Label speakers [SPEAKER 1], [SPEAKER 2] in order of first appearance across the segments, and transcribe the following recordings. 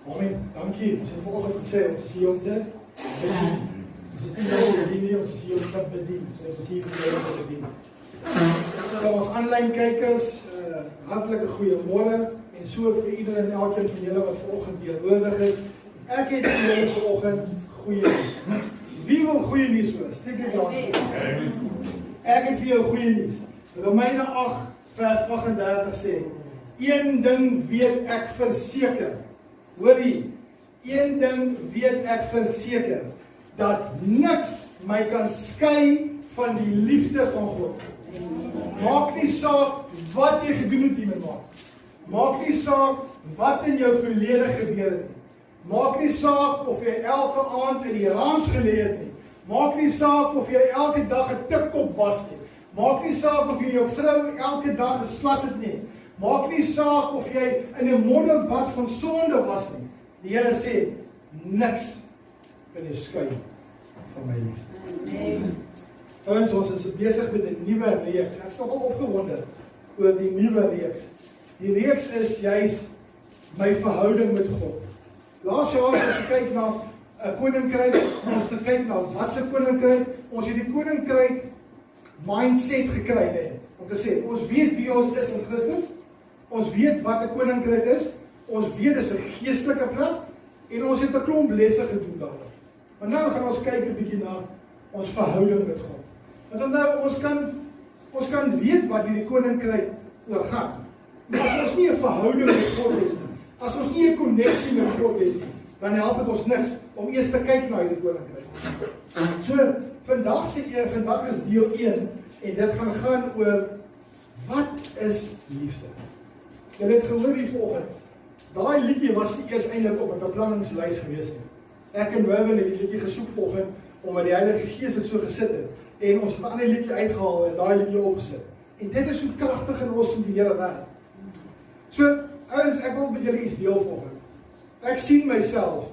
[SPEAKER 1] Amen, dankie. Ons het vanoggend gesê, ons is hier om te bedien. Ons is nie nou om te bedien nie, ons is hier om te bedien. So ons is hier vir jou om te bedien. Nou, ons aanlyn kykers, hartelike goeiemôre en so vir ieder en elkeen van julle wat vanoggend teenwoordig is. Ek het vir julle vanoggend goeie nuus. Wie wil goeie nuus hoor? Steek net daar. Ek het vir jou goeie nuus. Romeine 8 vers 38 sê: een ding weet ek verseker. Hoorie, een ding weet ek verseker, dat niks my kan skei van die liefde van God. Maak nie saak wat jy gedoen het hiermee. Maak nie saak wat in jou verlede gebeur het nie. Maak nie saak of jy elke aand in die ranch gelê het nie. Maak nie saak of jy elke dag 'n tikkop was nie. Maak nie saak of jy jou vrou elke dag geslat het nie. Maak nie saak of jy in 'n modderbad van sonde was nie. Die Here sê, niks kan jou skei van my liefde. Trouwens, ons is besig met 'n nuwe reeks. Ek is nogal opgewonde oor die nuwe reeks. Die reeks is juis my verhouding met God. Laas jaar as ons kyk na 'n koninkryk, ons het kyk na wat se koninkryk, ons het die koninkryk mindset gekry, hè, om te sê, ons weet wie ons is in Christus, ons weet wat 'n koninkryk is, ons weet dis 'n geestelike plek, en ons het 'n klomp lesse gedoen daaroor. Maar nou gaan ons kyk 'n bietjie na ons verhouding met God. Want nou, ons kan weet wat hierdie koninkryk oor gaan, maar as ons nie 'n verhouding met God het nie, as ons nie 'n koneksie met God het nie, dan help dit ons niks om eers te kyk na hierdie koninkryk. So, vandag is deel 1 en dit gaan oor wat is liefde? Julle het gehoor hier vanoggend. Daai liedjie was nie eers eintlik op 'n beplanningslys gewees nie. Ek en Mervin het die liedjie gesoek vanoggend omdat die Heilige Gees dit so gesit het en ons het 'n ander liedjie uitgehaal en daai liedjie opgesit. En dit is so kragtig en awesome die hele wêreld. So, ouens, ek wil met julle iets deel vanoggend. Ek sien myself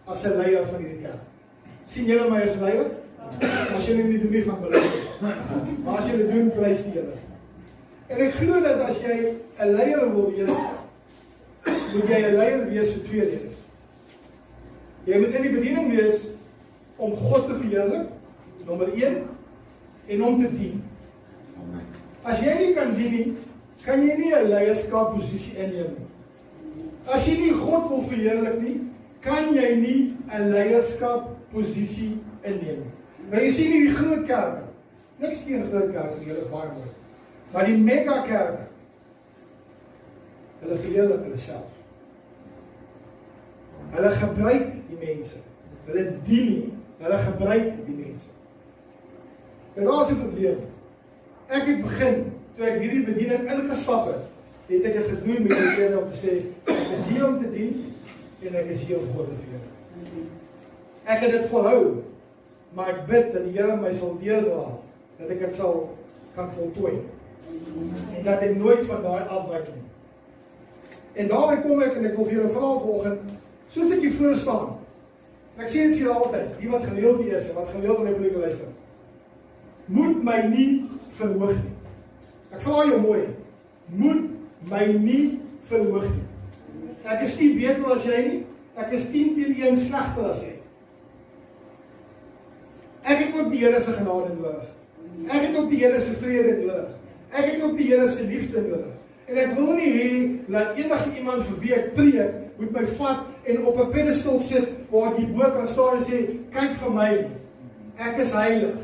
[SPEAKER 1] as 'n leier van hierdie kerk. Sien julle my as 'n leier? As julle nie doen nie van bely. Maar as julle doen, prys die Here. En ek glo dat as jy 'n leier wil wees, moet jy 'n leier wees vir twee redes. Jy moet in die bediening wees om God te verheerlik, nommer 1, en om te dien. As jy nie kan dien nie, kan jy nie 'n leierskapposisie inneem nie. As jy nie God wil verheerlik nie, kan jy nie 'n leierskapposisie inneem nie. Nou jy sien hierdie groot kerke, niks teen groot kerke, die hele baie mooi, maar die mega kerke, hulle verheerlik hulle self. Hulle gebruik die mense, hulle dien nie, hulle gebruik die mense. En daar is 'n probleem. Ek het begin, toe ek hierdie bediening ingestap het ek het gedoen met die Here om te sê, ek is hier om te dien, en ek is hier om God te verheerlik. Ek het dit volhou, maar ek bid dat die Here my sal deurdra, dat ek dit sal kan voltooi. En dat ek nooit van daai afwyk nie. En daarby kom ek, en ek wil vir julle vra vanoggend, soos ek hier voor staan, ek sê dit vir julle altyd, die wat gereeld is, en wat gereeld in die preek luister, moet my nie verhoog nie. Ek vra jou mooi, moet my nie verhoog nie. Ek is nie beter as jy nie, ek is 10-1 slegter as jy. Ek het ook die Here se genade nodig. Ek het ook die Here se vrede nodig. Ek het ook die Here se liefde nodig. En ek wil nie hê dat enige iemand vir wie ek preek, moet my vat en op 'n pedestal sit waar ek hierbo kan staan en sê, kyk vir my, ek is heilig.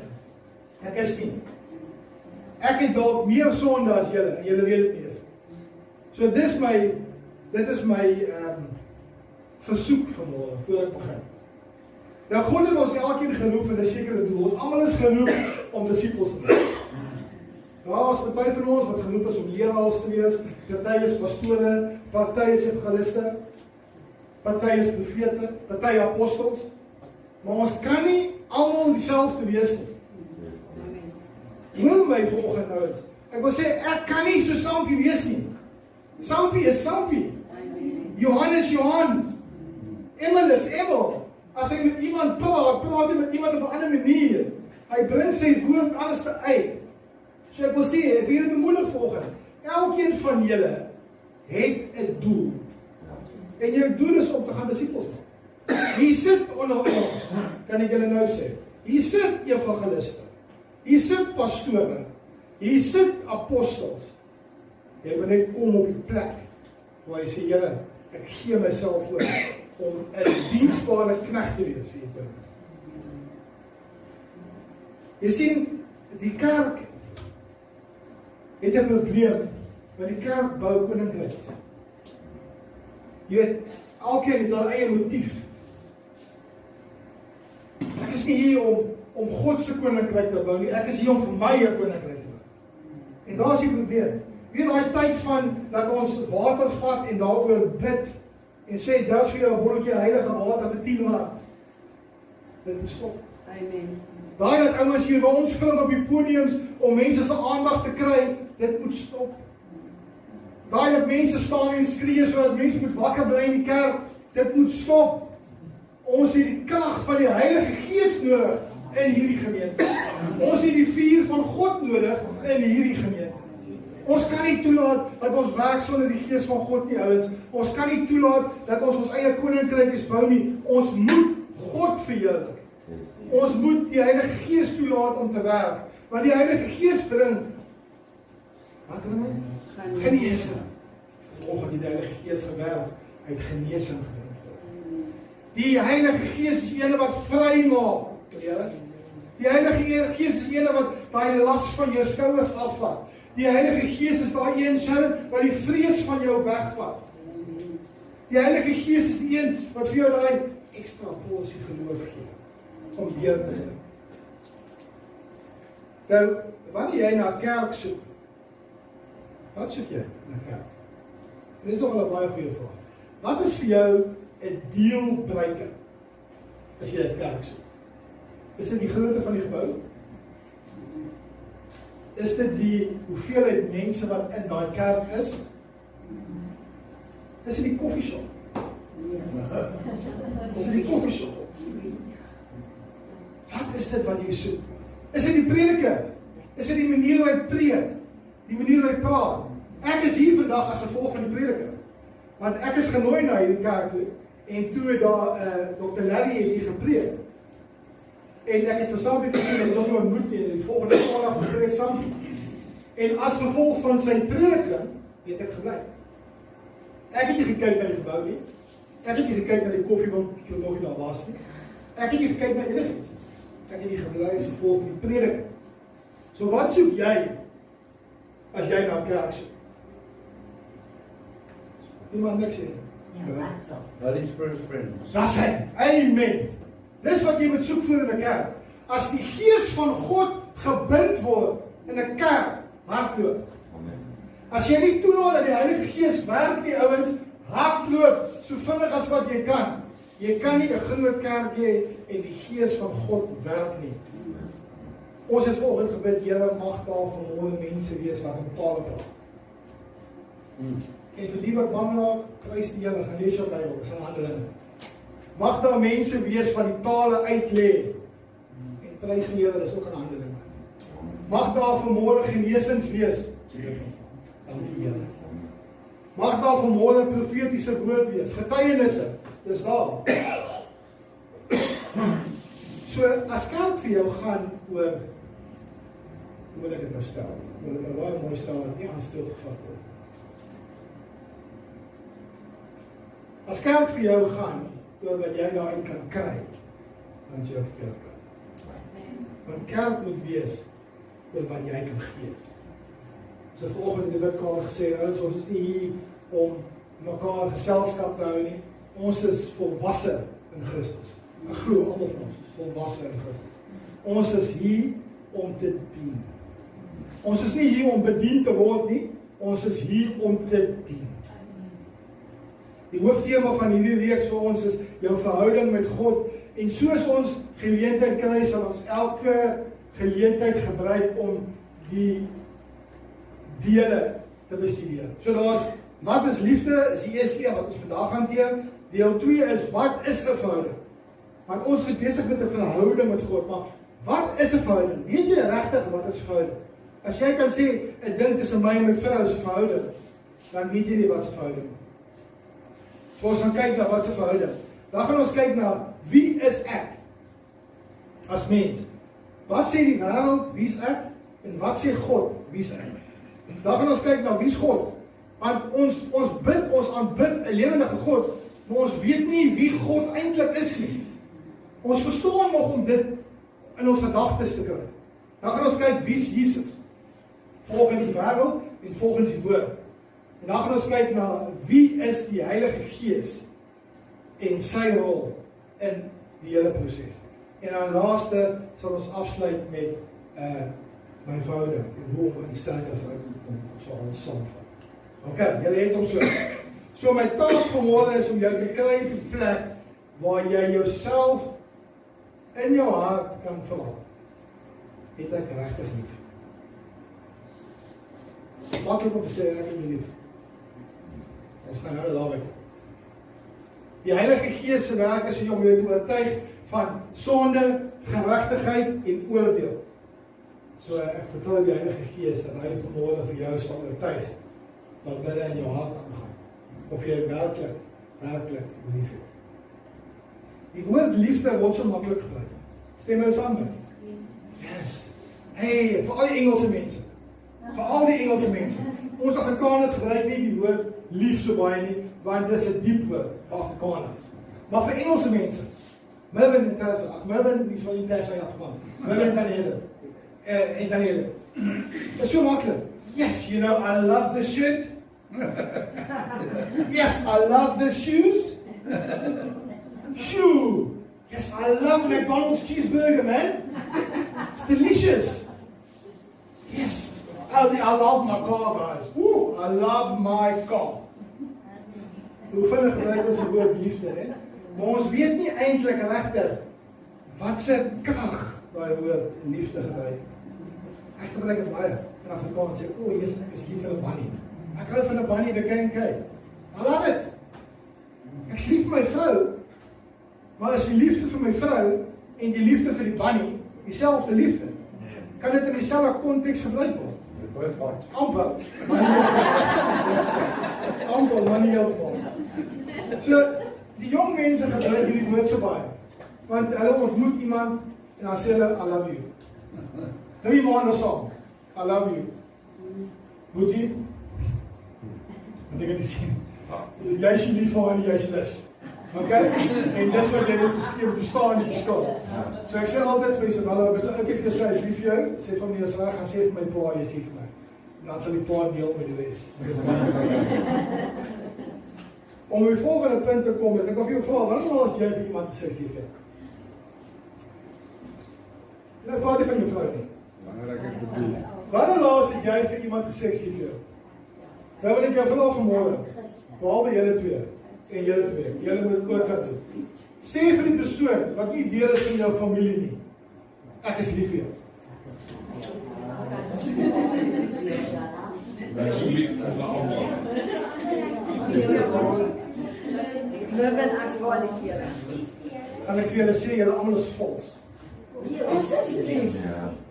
[SPEAKER 1] Ek is nie. Ek het dalk meer sonde as julle, en julle weet dit nie eens. So dit is my versoek vanmôre, voor ek begin. Nou God het ons elkeen geroep vir 'n sekere doel. Ons almal is geroep om disippels te wees. Daar is party van ons wat geroep is om leraars te wees, party is pastore, party is evangeliste, party is profete, party apostels. Maar ons kan nie almal dieselfde wees nie. Hoor my vanoggend ouens. Ek wil sê, ek kan nie so Sampie wees nie. Sampie is Sampie. Johan is Johan. Emel is Emel. As hy met iemand praat hy met iemand op 'n ander manier. Hy bring sy woord alles te uit. So ek wil sê, ek wil julle bemoedig vanoggend. Elkeen van julle het 'n doel. En jou doel is om te gaan disippels maak. Hier sit onder ons, kan ek julle nou sê, hier sit evangeliste, hier sit pastore, hier sit apostels. Jy moet net kom op die plek, waar jy sê, Here, ek gee myself oor, om 'n diensbare knegt te wees, vir die Here. Jy sien, die kerk het 'n probleem, want die kerk bou koninkryk. Jy weet, elkeen het hulle eie motief. Ek is nie hier om God se koninkryk te bou nie, ek is hier om vir my 'n koninkryk te bou. En daar is die probleem. Weer daai tyd van, dat ons water vat en daaroor bid, en sê, dis vir jou 'n botteltjie heilige water vir 10 rand. Dit moet stop.
[SPEAKER 2] Amen.
[SPEAKER 1] Daai dat ouens hier rondspring op die podiums om mense se aandag te kry, dit moet stop. Daai dat mense staan en skree sodat mense moet wakker bly in die kerk, dit moet stop. Ons het die krag van die Heilige Gees nodig in hierdie gemeente. Ons het die vuur van God nodig in hierdie gemeente. Ons kan nie toelaat dat ons werk sonder die Gees van God nie, ouens. Ons kan nie toelaat dat ons eie koninkryk bou nie. Ons moet God verheerlik. Ons moet die Heilige Gees toelaat om te werk. Want die Heilige Gees bring, wat doen hy? Genesing. Volgens die Heilige Gees gewerk, hy het genesing gebring. Die Heilige Gees is die ene wat vry maak. Die Heilige Gees is die ene wat daai las van jou skouers afvat. Die Heilige Gees is daai een wat die vrees van jou wegvat. Die Heilige Gees is die een wat vir jou daai ekstra porsie geloof gee om deur te gaan. Nou, wanneer jy na kerk soek, wat soek jy na kerk? Dit is nog wel 'n baie goeie vraag. Wat is vir jou 'n dealbreaker as jy na kerk soek? Is dit die grootte van die gebou? Is dit die hoeveelheid mense wat in daai kerk is? Is dit die koffieshop? Is dit die koffieshop? Wat is dit wat jy soek? Is dit die prediker? Is dit die manier hoe hy preek? Die manier hoe hy praat? Ek is hier vandag as gevolg van die prediker. Want ek is genooi na hierdie kerk toe, en toe daar Dr. Larry het hier gepreek. En ek het vir Sampie gesê, dat ek nog nie ontmoet nie, en die volgende Sondag preek Sampie. En as gevolg van sy prediking, het ek gebly. Ek het nie gekyk na die gebou nie. Ek het nie gekyk na die koffie, want ek nog nie daar was nie. Ek het nie gekyk na enigiets. Ek het nie gebly as gevolg van die prediking. So wat soek jy, as jy na kerk soek? Iemand niks sê?
[SPEAKER 3] That is friends.
[SPEAKER 1] Dis hy. Amen. Dis wat jy moet soek voor in 'n kerk. As die Gees van God gebind word in 'n kerk, hardloop. As jy nie toelaat dat die Heilige Gees werk nie, ouens, hardloop so vinnig as wat jy kan. Jy kan nie 'n groot kerk hê en die Gees van God werk nie. Ons het volgens gebid, Here, mag daar vanmôre mense wees wat in tale praat. En vir die wat bang raak, prys die Here, gaan lees jou Bybel, is in Handelinge. Mag daar mense wees wat die tale uitlê. En prys die Here, is ook in Handelinge. Mag daar vanmôre genesings wees. Dankie Here. Mag daar vanmôre profetiese woord wees, getuienisse. Dis daar. So as kerk vir jou gaan oor, hoe wil ek dit nou stel? Wil ek 'n baie mooi stel wat nie aanstoot gevat word. As kerk vir jou gaan oor wat jy daarin kan kry, dan is jy verkeerd. Want kerk moet wees oor wat jy kan gee. So volgens die lidkamer gesê, ons is nie hier om mekaar geselskap te hou nie. Ons is volwasse in Christus. Ek glo almal van ons is volwasse in Christus. Ons is hier om te dien. Ons is nie hier om bedien te word nie, ons is hier om te dien. Die hooftema van hierdie reeks vir ons is jou verhouding met God, en soos ons geleentheid kry, sal ons elke geleentheid gebruik om die dele te bestudeer. So daar's, wat is liefde, is die eerste wat ons vandag hanteer. Deel 2 is, wat is 'n verhouding? Want ons is besig met 'n verhouding met God, maar wat is 'n verhouding? Weet jy regtig wat is 'n verhouding? As jy kan sê, 'n ding tussen my en my vrou is 'n verhouding, dan weet jy nie wat 'n verhouding is. So ons gaan kyk na wat se verhouding. Dan gaan ons kyk na wie is ek as mens. Wat sê die wêreld, wie is ek? En wat sê God, wie is ek? Dan gaan ons kyk na wie is God. Want ons aanbid 'n lewendige God, maar ons weet nie wie God eintlik is nie. Ons verstaan nog om dit in ons gedagtes te kry. Dan gaan ons kyk wie is Jesus, volgens die wêreld en volgens die woord. En dan gaan ons kyk na wie is die Heilige Gees en sy rol in die hele proses. En dan laaste sal ons afsluit met my verhouding en hoe om in staat as ek om so aan saamvat. Okay, julle het hom so. So my taak vanmôre is om jou te kry op die plek waar jy jouself in jou hart kan vra. Het ek regtig lief? Maklik om te sê ek het jou lief. Ons gaan nou daarby. Die Heilige Gees se werk is om jou te oortuig van sonde, geregtigheid en oordeel. So ek vertrou die Heilige Gees dat hy vanmôre vir jou sal oortuig wat binne in jou hart aangaan. Of jy werklik lief het. Die woord liefde word so maklik gebruik. Stem hulle saam met? Yes. Hey, vir al die Engelse mense. Vir al die Engelse mense. Ons Afrikaners gebruik nie die woord lief so baie nie, want dit is 'n diep woord vir Afrikaners. Maar vir Engelse mense, Mervin en Tessa, Mervin, wie sal nie Tessa in Afrikaans? Mervin en Danielle. Dit is so maklik. Yes, you know, I love the shirt. Yes, I love the shoes. Shoe. Yes, I love McDonald's cheeseburger, man. It's delicious. Yes, I love my car, guys. Ooh, I love my car. Hoe vinnig gebruik ons die woord liefde, hè? Maar ons weet nie eintlik regtig wat se krag daai woord liefde gebruik. Ek gebruik dit baie in Afrikaans sê, "O, Jesus, ek is lief vir 'n bunny." Ek hou van 'n bunny, die KNK. I love it. Ek is lief vir my vrou. Maar as die liefde vir my vrou en die liefde vir die bunny dieselfde liefde, kan dit in dieselfde konteks gebruik word. Amper, maar nie heeltemal. So, die jong mense gebruik hierdie woord so baie, want hulle ontmoet iemand en dan sê hulle, I love you. 3 maande saam, I love you. Moet jy? Want ek het nie sien. Jy is nie lief vir haar nie, jy is lus. Okay? En dis wat jy moet verstaan die verskil. So ek sê altyd vir Isabella, as ek vir jou sê, is lief vir jou, sê van my, as hy gaan sê vir my pa, jy is lief vir my. En dan sal die pa deel met die res. Om die volgende punt te kom, ek wil vir jou vra, wanneer laas jy vir iemand gesê lief het? Nou praat jy van jou vrou nie. Wanneer laas het jy vir iemand gesê lief vir jou? Nou wil ek jou vra vanmôre, behalwe julle twee, en julle twee, julle moet ook kan doen. Sê vir die persoon, wat nie deel is van jou familie nie, ek is lief vir jou. Kan ek vir julle sê, julle almal is vals. Ek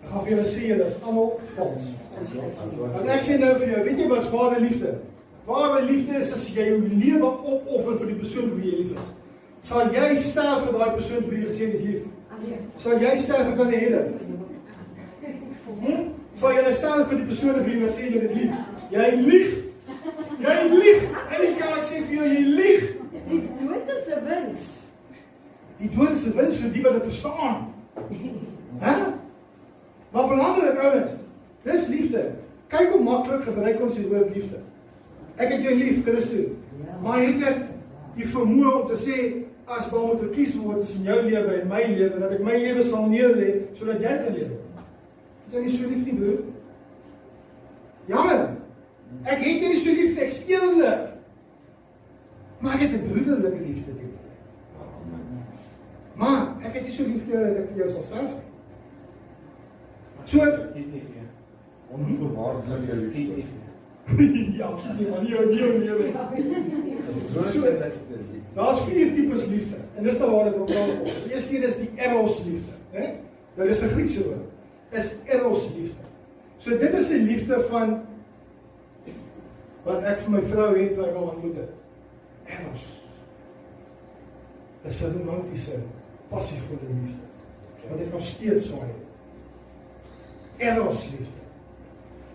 [SPEAKER 1] gaan vir julle sê, julle is almal vals. Want ek sê nou vir jou, weet jy wat is ware liefde? Ware liefde is as jy jou lewe opoffer vir die persoon vir wie jy lief is. Sal jy sterf vir daai persoon vir wie jy gesê het is lief? Sal jy sterf vir die hele? Sal jy sterf vir die persoon vir wie jy gesê het lief? Jy lieg. Jy lieg. En ek kan sê vir jou, jy lieg.
[SPEAKER 2] Die dood is 'n wins.
[SPEAKER 1] Die dood is 'n wins vir die wat dit verstaan. Hè? Maar belangrik ouens, dis liefde. Kyk hoe maklik gebruik ons die woord liefde. Ek het jou lief, Christus. Maar het ek die vermoë om te sê, as daar moet verkies word tussen jou lewe en my lewe, dat ek my lewe sal neerlê, sodat jy kan lewe. Het jy nie so lief nie, broer? Jammer. Ek het jy nie so lief nie, ek is eerlik. Maar ek het 'n broederlike liefde teen jou. Maar ek het nie so lief dat ek vir jou sal sterf. So
[SPEAKER 3] Onvoorwaardelike liefde.
[SPEAKER 1] ja, nie van jou lewe. Daar's 4 tipes liefde. En dis waar ek wil praat oor. Die eerste een is die eros liefde, né? Nou dis 'n Griekse woord. Is eros liefde. So dit is 'n liefde van wat ek vir my vrou het wat ek al ontmoet het. Eros. is 'n romantiese, passievolle liefde, wat ek nog steeds van het. Eros liefde.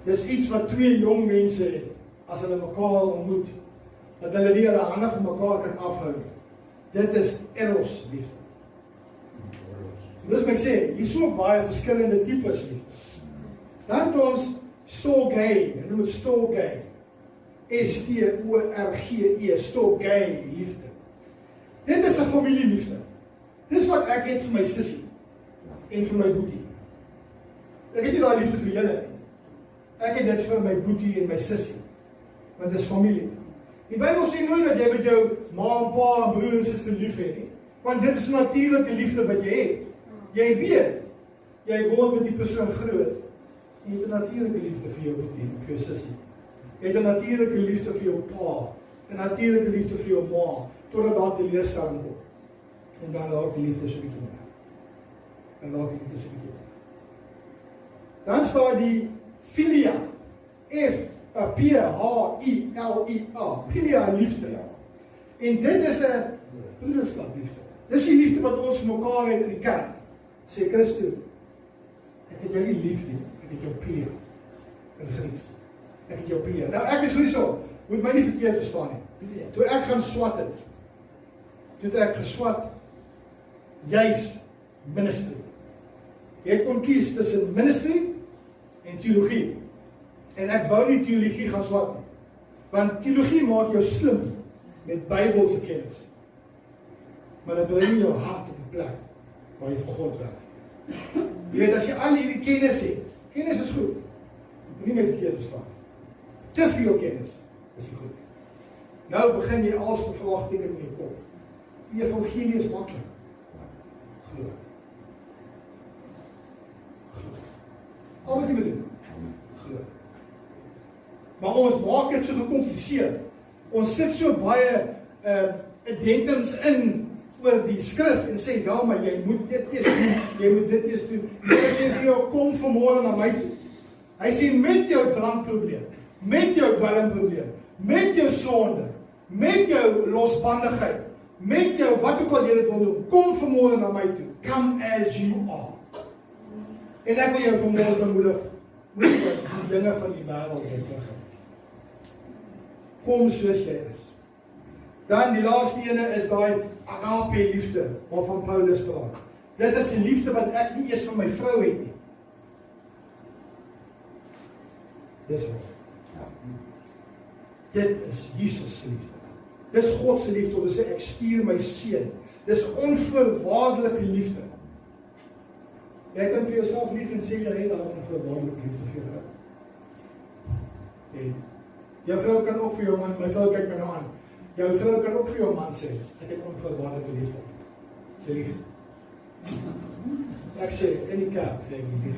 [SPEAKER 1] Dis iets wat twee jong mense het, as hulle mekaar ontmoet, dat hulle nie hulle hande van mekaar kan afhou. Dit is eros liefde. Dis wat ek sê, hier is so baie verskillende tipes liefde. Dan het ons storge, ek noem het storge, S-T-O-R-G-E, storge liefde. Dit is 'n familieliefde. Dis wat ek het vir my sussie en vir my boetie. Ek het nie daai liefde vir julle nie. Ek het dit vir my boetie en my sussie, want dit is familie. Die Bybel sê nooit dat jy met jou ma en pa, broer en suster lief het nie, want dit is 'n natuurlike liefde wat jy het. Jy weet, jy word met die persoon groot. Jy het 'n natuurlike liefde vir jou boetie, vir jou sussie. Jy het 'n natuurlike liefde vir jou pa, 'n natuurlike liefde vir jou ma, totdat daar teleurstelling kom. En dan raak die liefde so bietjie meer. En raak die liefde so bietjie meer. Dan staan die filia, P-H-I-L-I-A, filia liefde. En dit is 'n broederskap liefde. Dis die liefde wat ons vir mekaar het in die kerk. Sê Christus, ek het jou nie lief nie, ek het jou Pia in Grieks. Ek het jou Pia. Nou ek is hierso, moet my nie verkeerd verstaan nie. Toe ek gaan swat het, toe ek geswat, juis ministry. Jy kon kies tussen ministry en teologie. En ek wou nie teologie gaan swat nie. Want teologie maak jou slim met Bybelse kennis. Maar dit bring nie jou hart op die plek waar jy vir God werk. Jy weet, as jy al hierdie kennis het, kennis is goed. Moet nie my verkeerd verstaan. Te veel kennis is nie goed. Nou begin jy alles bevraagteken in jou kop. Die evangelie is maklik. Glo. Al wat jy moet doen. Glo. Maar ons maak dit so gekompliseerd. Ons sit so baie addendums in oor die skrif en sê, ja, maar jy moet dit eers doen, jy moet dit eers doen. Hy sê vir jou, kom vanmôre na my toe. Hy sê, met jou drankprobleem, met jou dwelmprobleem, met jou sonde, met jou losbandigheid, met jou, wat ook al jy dit wil doen, kom vanmôre na my toe. Come as you are. En ek wil jou vanmôre bemoedig, moet jy die dinge van die wêreld uitlig. Kom soos jy is. Dan die laaste ene is daai agape liefde waarvan Paulus praat. Dit is die liefde wat ek nie eers van my vrou het nie. Dis wat. Dit is Jesus se liefde. Dis God se liefde om te sê ek stuur my seun. Dis onvoorwaardelike liefde. Jy kan vir jouself lief en sê jy het daai onvoorwaardelike liefde vir jou vrou. En jou vrou kan ook vir jou man, my vrou kyk my nou aan. Jou vrou kan ook vir jou man sê, ek het onvoorwaardelike liefde. Sê lief. Ek sê, in die kerk, sê ek lief.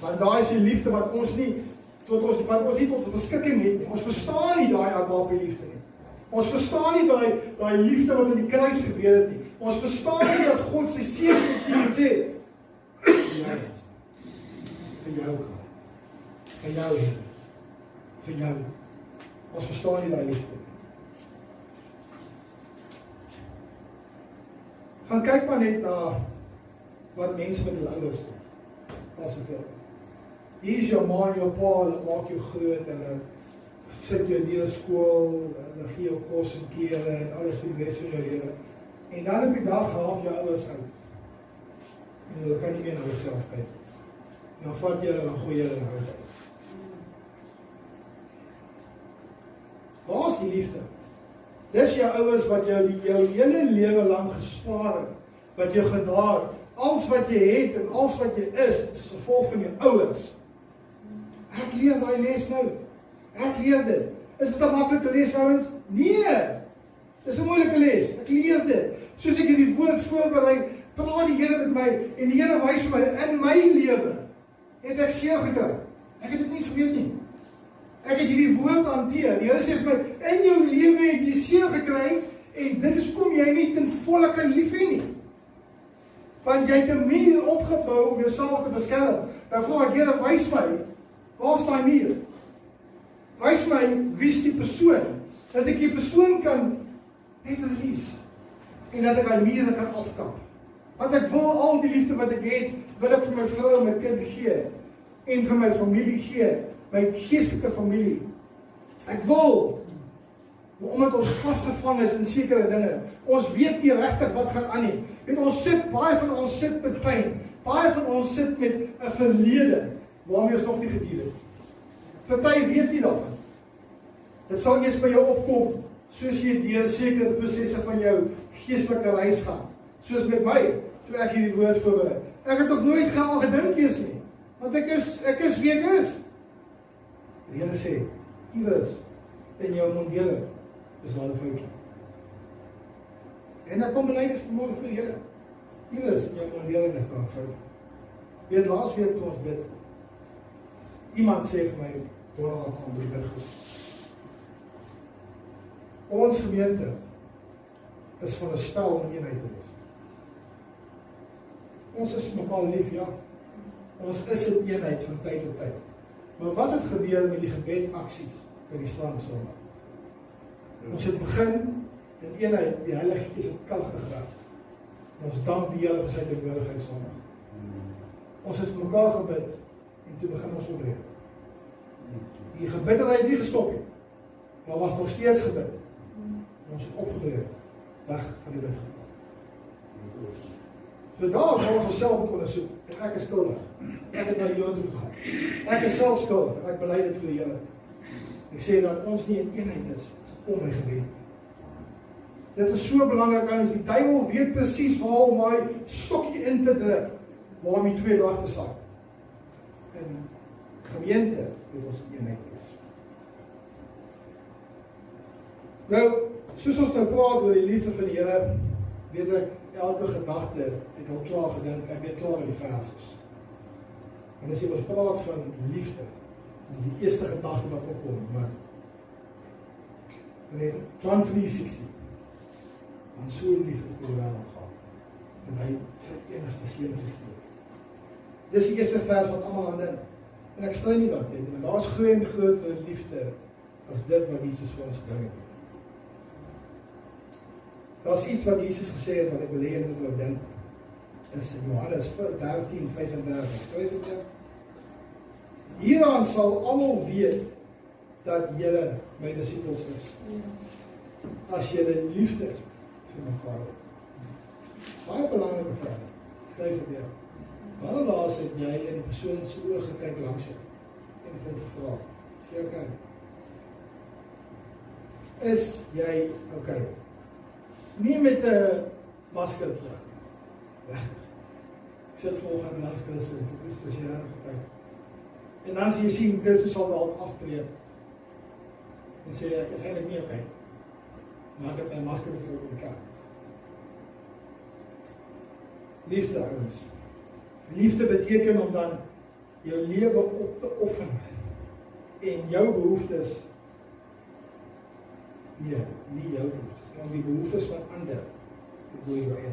[SPEAKER 1] Want daai is die liefde wat ons nie tot ons beskikking het nie. Ons verstaan nie daai agape liefde nie. Ons verstaan nie daai liefde wat in die kruis gebeur het nie. Ons verstaan nie dat God sy seun gestuur het sê, vir jou, vir jou, vir jou. Ons verstaan nie daai liefde nie. Gaan kyk maar net na wat mense met hulle ouers doen. Asseblief. Hier is jou ma en jou pa, hulle maak jou groot, hulle sit jou deur skool, hulle gee jou kos en klere en alles vir die res van jou lewe. En dan op die dag haal jou ouers uit. En hulle kan nie meer na hulle self kyk. Dan vat jy hulle en gooi jy hulle in huis uit. Waar is die liefde? Dis jou ouers wat jou hele lewe lang gespaar het, wat jou gedra het. Alles wat jy het en alles wat jy is gevolg van jou ouers. Ek leer daai les nou. Ek leer dit. Is dit 'n maklike les, ouens? Nee. Dis 'n moeilike les. Ek leer dit. Soos ek hierdie woord voorberei, praat die Here met my en die Here wys my in my lewe het ek seer gekry. Ek het dit nie geweet nie. Ek het hierdie woord hanteer. Die Here sê vir my, in jou lewe het jy seer gekry en dit is kom jy nie ten volle kan lief hê nie. Want jy het 'n muur opgebou om jouself te beskerm. Nou vra ek, Here, wys my, waar is daai muur? Wys my, wie is die persoon? Dat ek die persoon kan net release. en dat ek my mure kan afkap. Want ek wil al die liefde wat ek het, wil ek vir my vrou en my kind gee, en vir my familie gee, my geestelike familie. Ek wil, maar omdat ons vasgevang is in sekere dinge, ons weet nie regtig wat gaan aan nie. Weet, baie van ons sit met pyn, baie van ons sit met 'n verlede, waarmee ons nog nie gedeel het. Party weet nie daarvan. Dit sal eers by jou opkom, soos jy deur sekere prosesse van jou geestelike reis gaan. Soos met my, toe ek hierdie woord voorberei. Ek het nog nooit gaan gedink eers nie, want ek is wie ek is. Die Here sê, iewers in jou mondele is daar 'n foutjie. En ek kom belydenis vanmôre vir die Here. Iewers in jou mondele is daar 'n foutjie. Weet, laas week toe ons bid, iemand sê vir my, ons gemeente is van 'n stel om eenheid te wees. Ons is mekaar lief, ja. Ons is in eenheid van tyd tot tyd. Maar wat het gebeur met die gebedaksies by die Strand Sondag? Ons het begin in eenheid, die Heilige Gees het kragtig geraak. Ons dank die Here vir sy teenwoordigheid Sondag. Ons het vir mekaar gebid en toe begin ons opbreek. Die gebed het nie gestop nie. Daar was nog steeds gebid. Ons het opgebreek, weg van die bid. So daar gaan ons onsself moet ondersoek. En ek is skuldig. Ek het na die Here toe gegaan. Ek is self skuldig. Ek bely dit vir die Here. Ek sê dat ons nie in eenheid is om my gebed. Dit is so belangrik, as die duiwel weet presies waar om hy stokkie in te druk, waar om die twee dag te staan. In gemeente moet ons in eenheid is. Nou, soos ons nou praat oor die liefde van die Here, weet ek, elke gedagte het al klaar gedink, ek weet klaar met die verses. En as jy ons praat van liefde, dis die eerste gedagte wat opkom, maar John 3:16, want so lief het die wêreld gehad, en hy sy enigste seun gegee. Dis die eerste vers wat almal aan dink, en ek stel nie wat dit, maar daar is groter liefde as dit wat Jesus vir ons bring het. Daar is iets wat Jesus gesê het, wat ek wil hê en moet ook dink, is in Johannes 13:35. Hieraan sal almal weet, dat julle my disippels is. As julle liefde vir mekaar het. Baie belangrike vers, skryf dit neer. Wanneer laas het jy in die persoon se oë gekyk langs jou, en vir hom gevra, is jy okay? Is jy okay? Nie met 'n masker op. Ek sit volgende langs Christus jy kyk. En dan as jy sien, Christus sal dalk afbreek, en sê, ek is eintlik nie okay. Maar ek het my masker op die kant. Liefde, ouens. Liefde beteken om dan jou lewe op te offer, en jou behoeftes, nee, nie jou behoeftes, maar die behoeftes van ander, te doe jou eie.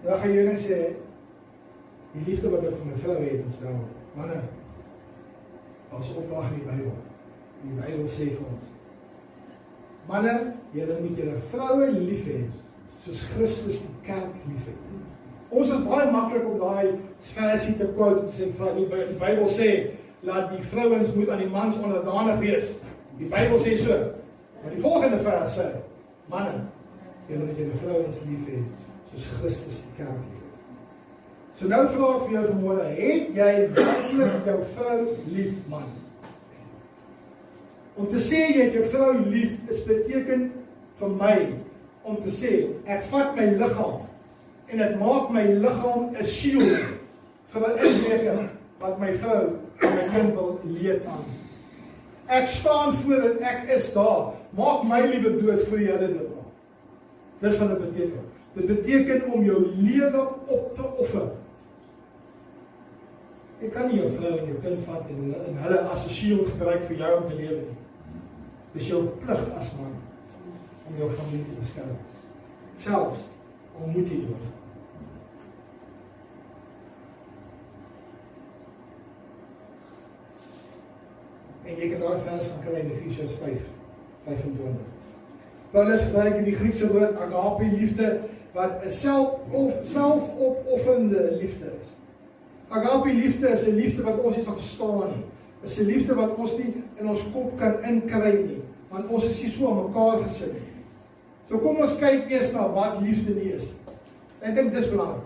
[SPEAKER 1] Dan gaan jy nou sê, die liefde wat ek vir my vrou het, is wel, manne, as opdrag in die Bybel. Die Bybel sê vir ons, manne, julle moet julle vroue lief hê, soos Christus die kerk lief het. Ons is baie maklik om daai versie te quote, en sê, die Bybel sê, laat die vrouens moet aan die mans onderdanig wees. Die Bybel sê so, maar die volgende vers sê, manne, julle moet julle vrouens lief hê, soos Christus die kerk lief het. So nou vra ek vir jou vanmôre, het jy werklik jou vrou lief, man? Om te sê jy het jou vrou lief, is beteken vir my, om te sê, ek vat my liggaam, en ek maak my liggaam 'n shield, vir 'n inbreker, wat my vrou en my kind wil leed aan. Ek staan voor dat ek is daar, maak my liewe dood vir julle dit maak. Dis wat dit beteken. Dit beteken om jou lewe op te offer. Jy kan nie jou vrou en jou kind vat en hulle as 'n shield gebruik vir jou om te lewe nie. Dis jou plig as man om jou familie te beskerm. Selfs al moet jy dood. En jy kan daai vers van kry in Efesiërs 5:25. Paulus gebruik die Griekse woord agape liefde, wat 'n selfopoffende liefde is. Agape liefde is 'n liefde wat ons nie sal verstaan nie. Is 'n liefde wat ons nie in ons kop kan inkry nie, want ons is nie so aan mekaar gesit nie. So kom ons kyk eers na wat liefde nie is. Ek dink dis belangrik.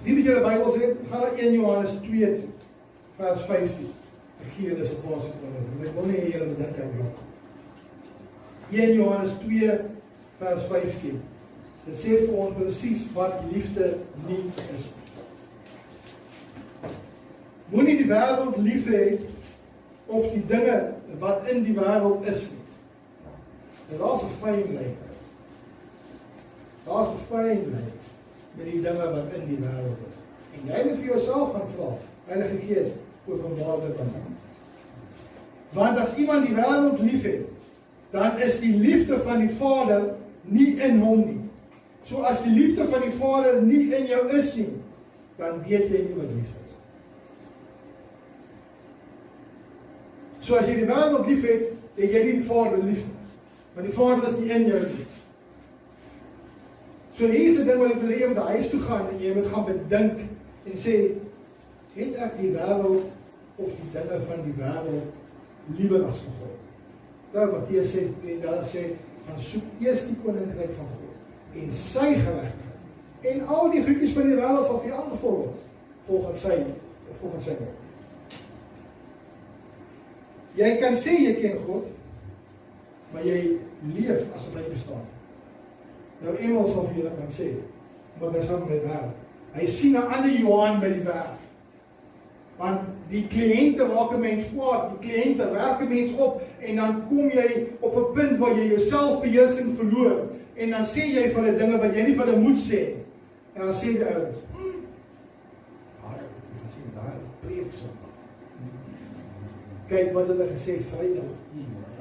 [SPEAKER 1] Die wat julle Bybels het, gaan na 1 Johannes 2 toe, vers 15. Ek gee julle so pas ek wil nie julle moet dink aan 1 Johannes 2 vers 15. Dit sê vir ons presies wat liefde nie is. Moenie die wêreld lief hê of die dinge wat in die wêreld is nie. En daar's 'n fyn lyn. Daar's 'n fyn lyn met die dinge wat in die wêreld is. En jy moet vir jouself gaan vra, Heilige Gees, openbaar dit aan my. Want as iemand die wêreld liefhet, dan is die liefde van die Vader nie in hom nie. So as die liefde van die Vader nie in jou is nie, dan weet jy nie wat liefde is. So as jy die wêreld liefhet, het jy nie die Vader lief nie. Maar die Vader is nie in jou nie. So hier is 'n ding wat ek wil hê jy moet huis toe gaan en jy moet gaan bedink en sê, het ek die wêreld of die dinge van die wêreld liewer as vir God? Nou Matteus sê, daar sê, gaan soek eers die koninkryk van God en sy geregtigheid. En al die goedjies van die wêreld sal vir jou aangevolg word volgens sy wil. Jy kan sê jy ken God, maar jy leef asof hy bestaan. Nou Emel sal vir julle kan sê, want hy is saam met die wêreld. Hy sien 'n ander Johan by die wêreld. Want die kliënte raak 'n mens kwaad, die kliënte werk 'n mens op en dan kom jy op 'n punt waar jy jou selfbeheersing verloor en dan sê jy van die dinge wat jy nie vir hulle moet sê. En dan sê die ouens, daar preek Sondag. Kyk wat het hy gesê Vrydag,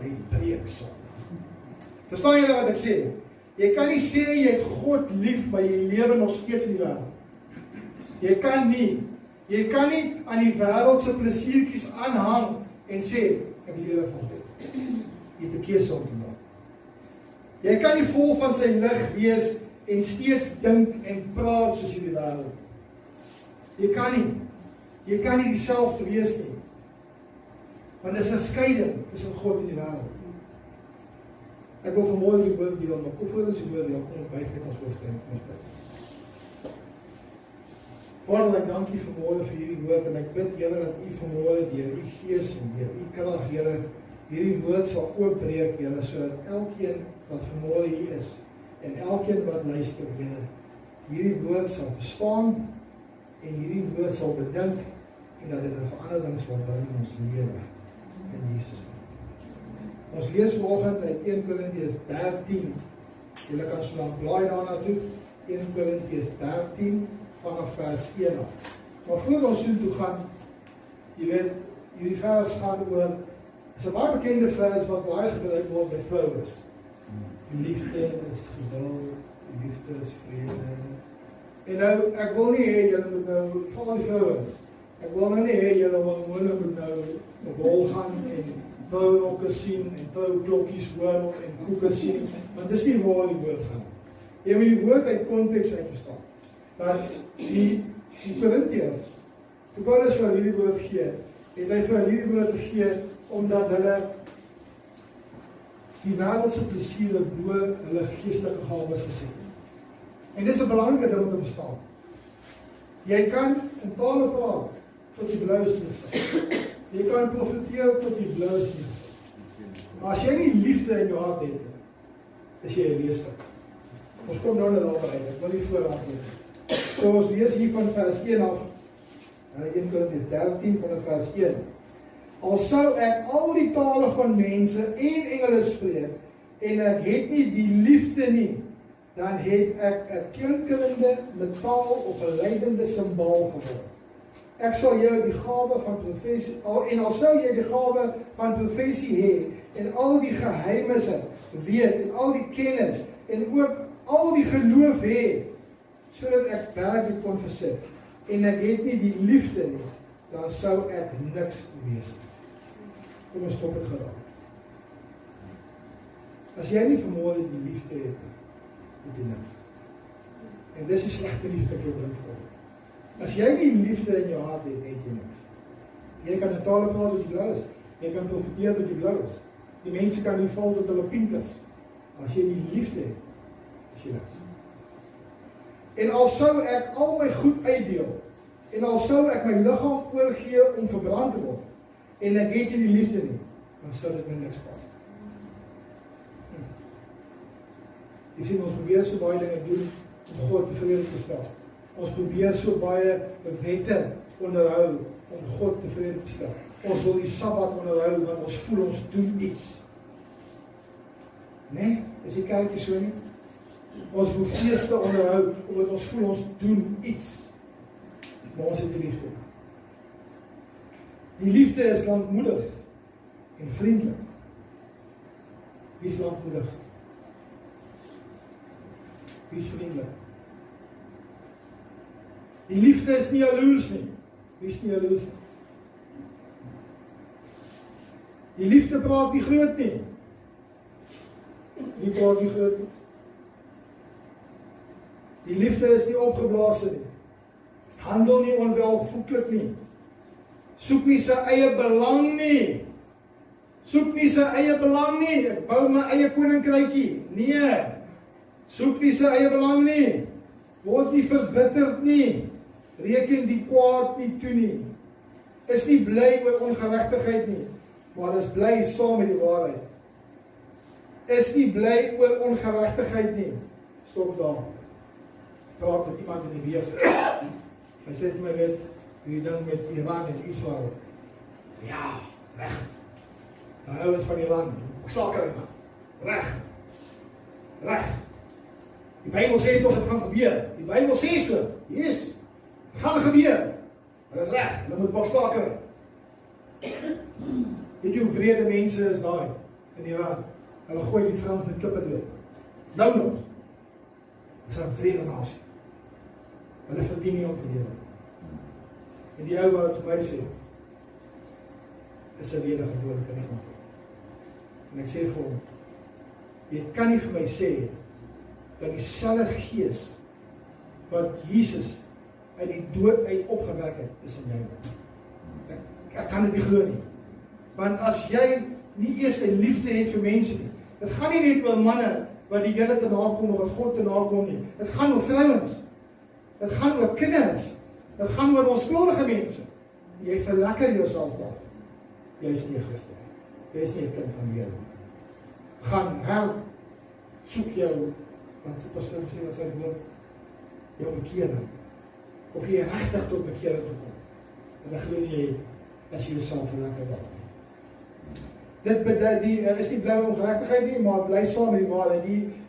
[SPEAKER 1] hy preek Sondag. Verstaan julle wat ek sê? Jy kan nie sê jy het God lief, maar jy lewe nog steeds in die wêreld. Jy kan nie aan die wêreld se plesiertjies aanhang en sê ek lewe vir God. Jy het 'n keuse om te maak. Jy kan nie vol van sy lig wees en steeds dink en praat soos in die wêreld. Jy kan nie dieselfde wees nie. Want dit is 'n skeiding tussen God en die wêreld. Ek wil vanmôre die woord deel, maar voor ons die woord deel, kom ons buig net ons hoofde en ons bid. Vader, ek dank U vanmôre vir hierdie woord en ek bid Here dat U vanmôre deur U Gees en deur U krag, Here, hierdie woord sal oopbreek, Here, sodat elkeen wat vanmôre hier is en elkeen wat luister, Here, hierdie woord sal verstaan en hierdie woord sal bedink en dat dit 'n verandering sal bring in ons lewe in Jesus naam. Ons lees vanoggend uit 1 Korintiërs 13. Julle kan so lank blaai daarna toe. 1 Korintiërs 13 vanaf vers 1 af. Maar voor ons toe gaan, jy weet, hierdie vers gaan oor, is 'n baie bekende vers wat baie gebruik word by Paulus. Die liefde is geduld, die liefde is vrede. En nou, ek wil nie hê julle moet nou, val die vrouens, ek wil nou nie hê julle moet nou op hol gaan en trouwrokke sien en trouwklokkies hoor en koeke sien, want dis nie waar die woord gaan. Jy moet die woord uit konteks uit verstaan. Dat die Korintiërs, toe Paulus vir hierdie woord gee, het hy vir hierdie woord gegee, omdat hulle die wêreldse plesiere bo hulle geestelike gawes gesien. En dis 'n belangrike ding om te verstaan. Jy kan in tale praat tot die blouste sê. Jy kan profeteer tot die blouste sê. Maar as jy nie liefde in jou hart het, is jy 'n leeslik. Ons kom nou net daarby, ek wil nie voorraad nie. So ons lees hier van vers 1 af, 1 Korintiërs 13 vanaf vers 1. Al sou ek al die tale van mense en engele spreek, en ek het nie die liefde nie, dan het ek 'n klinkerende metaal of 'n leidende simbaal geword. Ek sal jou die gawe van profesie, en al sou jy die gawe van profesie hê, en al die geheimnisse weet, en al die kennis, en ook al die geloof hê, sodat ek berge kon versit, en ek het nie die liefde nie, dan sou ek niks wees nie. Kom ons stop het geraak. As jy nie vermoë het die liefde het, het jy niks. En dis die slegte liefde vir jou voor. As jy nie liefde in jou hart het, het jy niks. Jy kan in tale praat tot jy blou is. Jy kan profeteer tot jy blou is. Die mense kan nie val tot hulle pink is. As jy die liefde het, is jy niks. En al sou ek al my goed uitdeel, en al sou ek my liggaam oorgee om verbrand te word, en ek het nie die liefde nie, dan sou dit my niks pas. Jy sien, ons probeer so baie dinge doen om God tevrede te stel. Ons probeer so baie wette onderhou om God tevrede te stel. Ons wil die Sabbat onderhou want ons voel ons doen iets. Nee, is die kerkie so nie? Ons wil feeste onderhou omdat ons voel ons doen iets. Maar ons het die liefde. Die liefde is lankmoedig en vriendelik. Wie is lankmoedig? Wie is vriendelik? Die liefde is nie jaloers nie. Wie is nie jaloers nie? Die liefde praat nie groot nie. Wie praat nie groot nie? Die liefde is nie opgeblaas nie. Handel nie onwelvoeglik nie. Soek nie sy eie belang nie. Soek nie sy eie belang nie. Ek bou my eie koninkrykie. Nee. Soek nie sy eie belang nie. Word nie verbitterd nie. Reken die kwaad nie toe nie. Is nie bly oor ongeregtigheid nie, maar is bly saam met die waarheid. Is nie bly oor ongeregtigheid nie. Stop daar. Praat met iemand in die week. Hy sê vir my weet, hoe ding met Iran en Israel. Ja, reg. Die ouens van Iran, slaker man. Reg. Reg. Die Bybel sê toch het gaan gebeur. Die Bybel sê so. Yes. Het gaan gebeur. Maar dit is reg. Hulle moet slaker. Weet jy hoe vrede mense is daar in Iran? Hulle gooi die vrouens met klippe dood. Nou nog. Dit is 'n vrede nasie. Hulle verdien nie om te lewe. En die ou wat vir my sê, is 'n wedergebore kind van God. En ek sê vir hom, jy kan nie vir my sê dat dieselfde gees wat Jesus uit die dood uit opgewek het, is in jou. Ek kan dit nie glo nie. Want as jy nie eers 'n liefde het vir mense nie, dit gaan nie net oor manne wat die Here te nakom of wat God te nakom nie. Dit gaan oor vrouens. Dit gaan oor kinders. Dit gaan oor onskuldige mense. Jy verlekker jouself daar. Jy is nie 'n Christen. Jy is nie 'n kind van die Here. Gaan help. Soek jou, want die persoon sê wat sy woord, jou bekering. Of jy regtig tot bekering toe kom. En dan glo jy as jy jouself verlekker daar. Dit is nie bly ongeregtigheid nie, maar bly saam met die waarheid.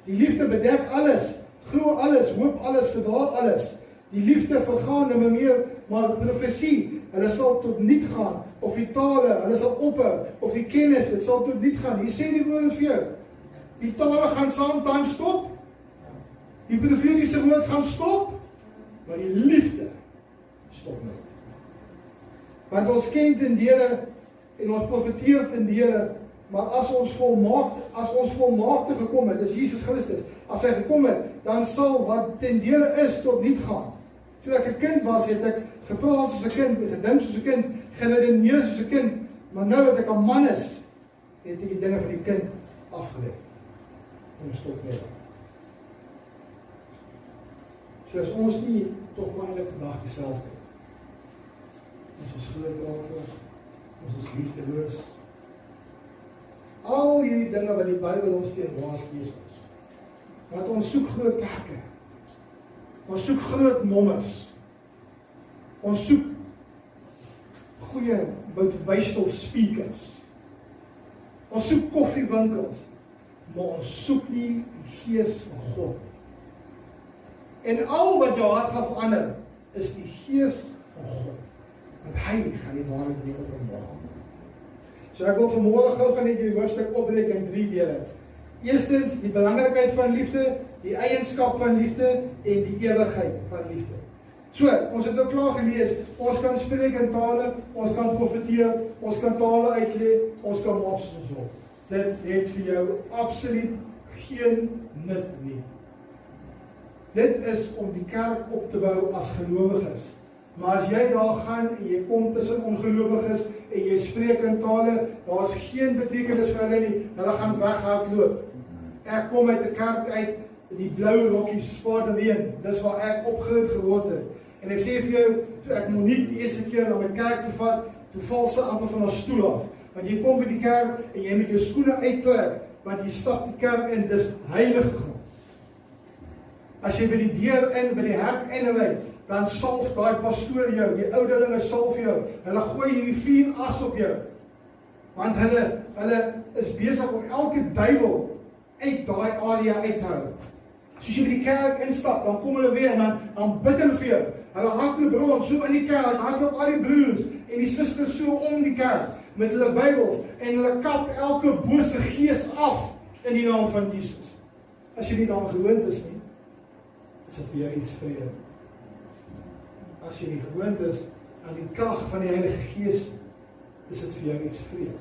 [SPEAKER 1] Die liefde bedek alles, glo alles, hoop alles, verdra alles. Die liefde vergaan nie meer, maar die profesie, hulle sal tot niet gaan, of die tale, hulle sal ophou, of die kennis, dit sal tot niet gaan. Hier sê die woord vir jou, die tale gaan sometime stop, die profetiese woord gaan stop, maar die liefde stop nie. Want ons ken ten dele, en ons profeteer ten dele, maar as ons volmaakte gekom het, dis Jesus Christus, as hy gekom het, dan sal wat ten dele is tot niet gaan. Toe ek 'n kind was, het ek gepraat soos 'n kind, gedink soos 'n kind, geredeneer soos 'n kind, maar nou dat ek 'n man is, het ek die dinge van die kind afgelê. Ons stop net. So as ons nie toch maar eintlik vandag dieselfde. Ons is grootlater, ons is liefdeloos. Al hierdie dinge wat die Bybel ons teen waarsku is ons. Want ons soek groot kerke. Ons soek groot nommers. Ons soek goeie motivational speakers. Ons soek koffiewinkels, maar ons soek nie die gees van God. En al wat jou hart gaan verander, is die gees van God. Want hy gaan die waarheid in die openbaar. So ek wil vanmôre gou gaan net die hoofstuk opbreek in 3 dele. Eerstens, die belangrikheid van liefde, die eienskap van liefde en die ewigheid van liefde. So, ons het nou klaar gelees, ons kan spreek in tale, ons kan profeteer, ons kan tale uitlê, ons kan maak soos ons wil. dit het vir jou absoluut geen nut nie. Dit is om die kerk op te bou as gelowiges. Maar as jy daar gaan en jy kom tussen ongelowiges en jy spreek in tale, daar is geen betekenis vir hulle nie, hulle gaan weghardloop. Ek kom uit 'n kerk uit, die blou rokkies, Spaardereen, dis waar ek opgegroeid geword het. En ek sê vir jou, toe ek Monique die eerste keer na my kerk toe vat, toe val sy amper van haar stoel af. Want jy kom by die kerk en jy moet jou skoene uittrek, want jy stap die kerk in, dis heilige grond. As jy by die deur in, by die hek inry, dan salf daai pastoor jou, die ouderlinge salf jou, hulle gooi hierdie vuur as op jou. Want hulle is besig om elke duiwel uit daai area uit te hou. As jy by die kerk instap, dan kom hulle weer en dan bid hulle vir jou. Hulle hardloop rond, so in die kerk, hardloop al die broers en die susters so om die kerk, met hulle Bybels, en hulle kap elke bose gees af in die naam van Jesus. As jy nie dan gewoond is nie, is dit vir jou iets vrede. As jy nie gewoond is aan die krag van die Heilige Gees, is dit vir jou iets vrede.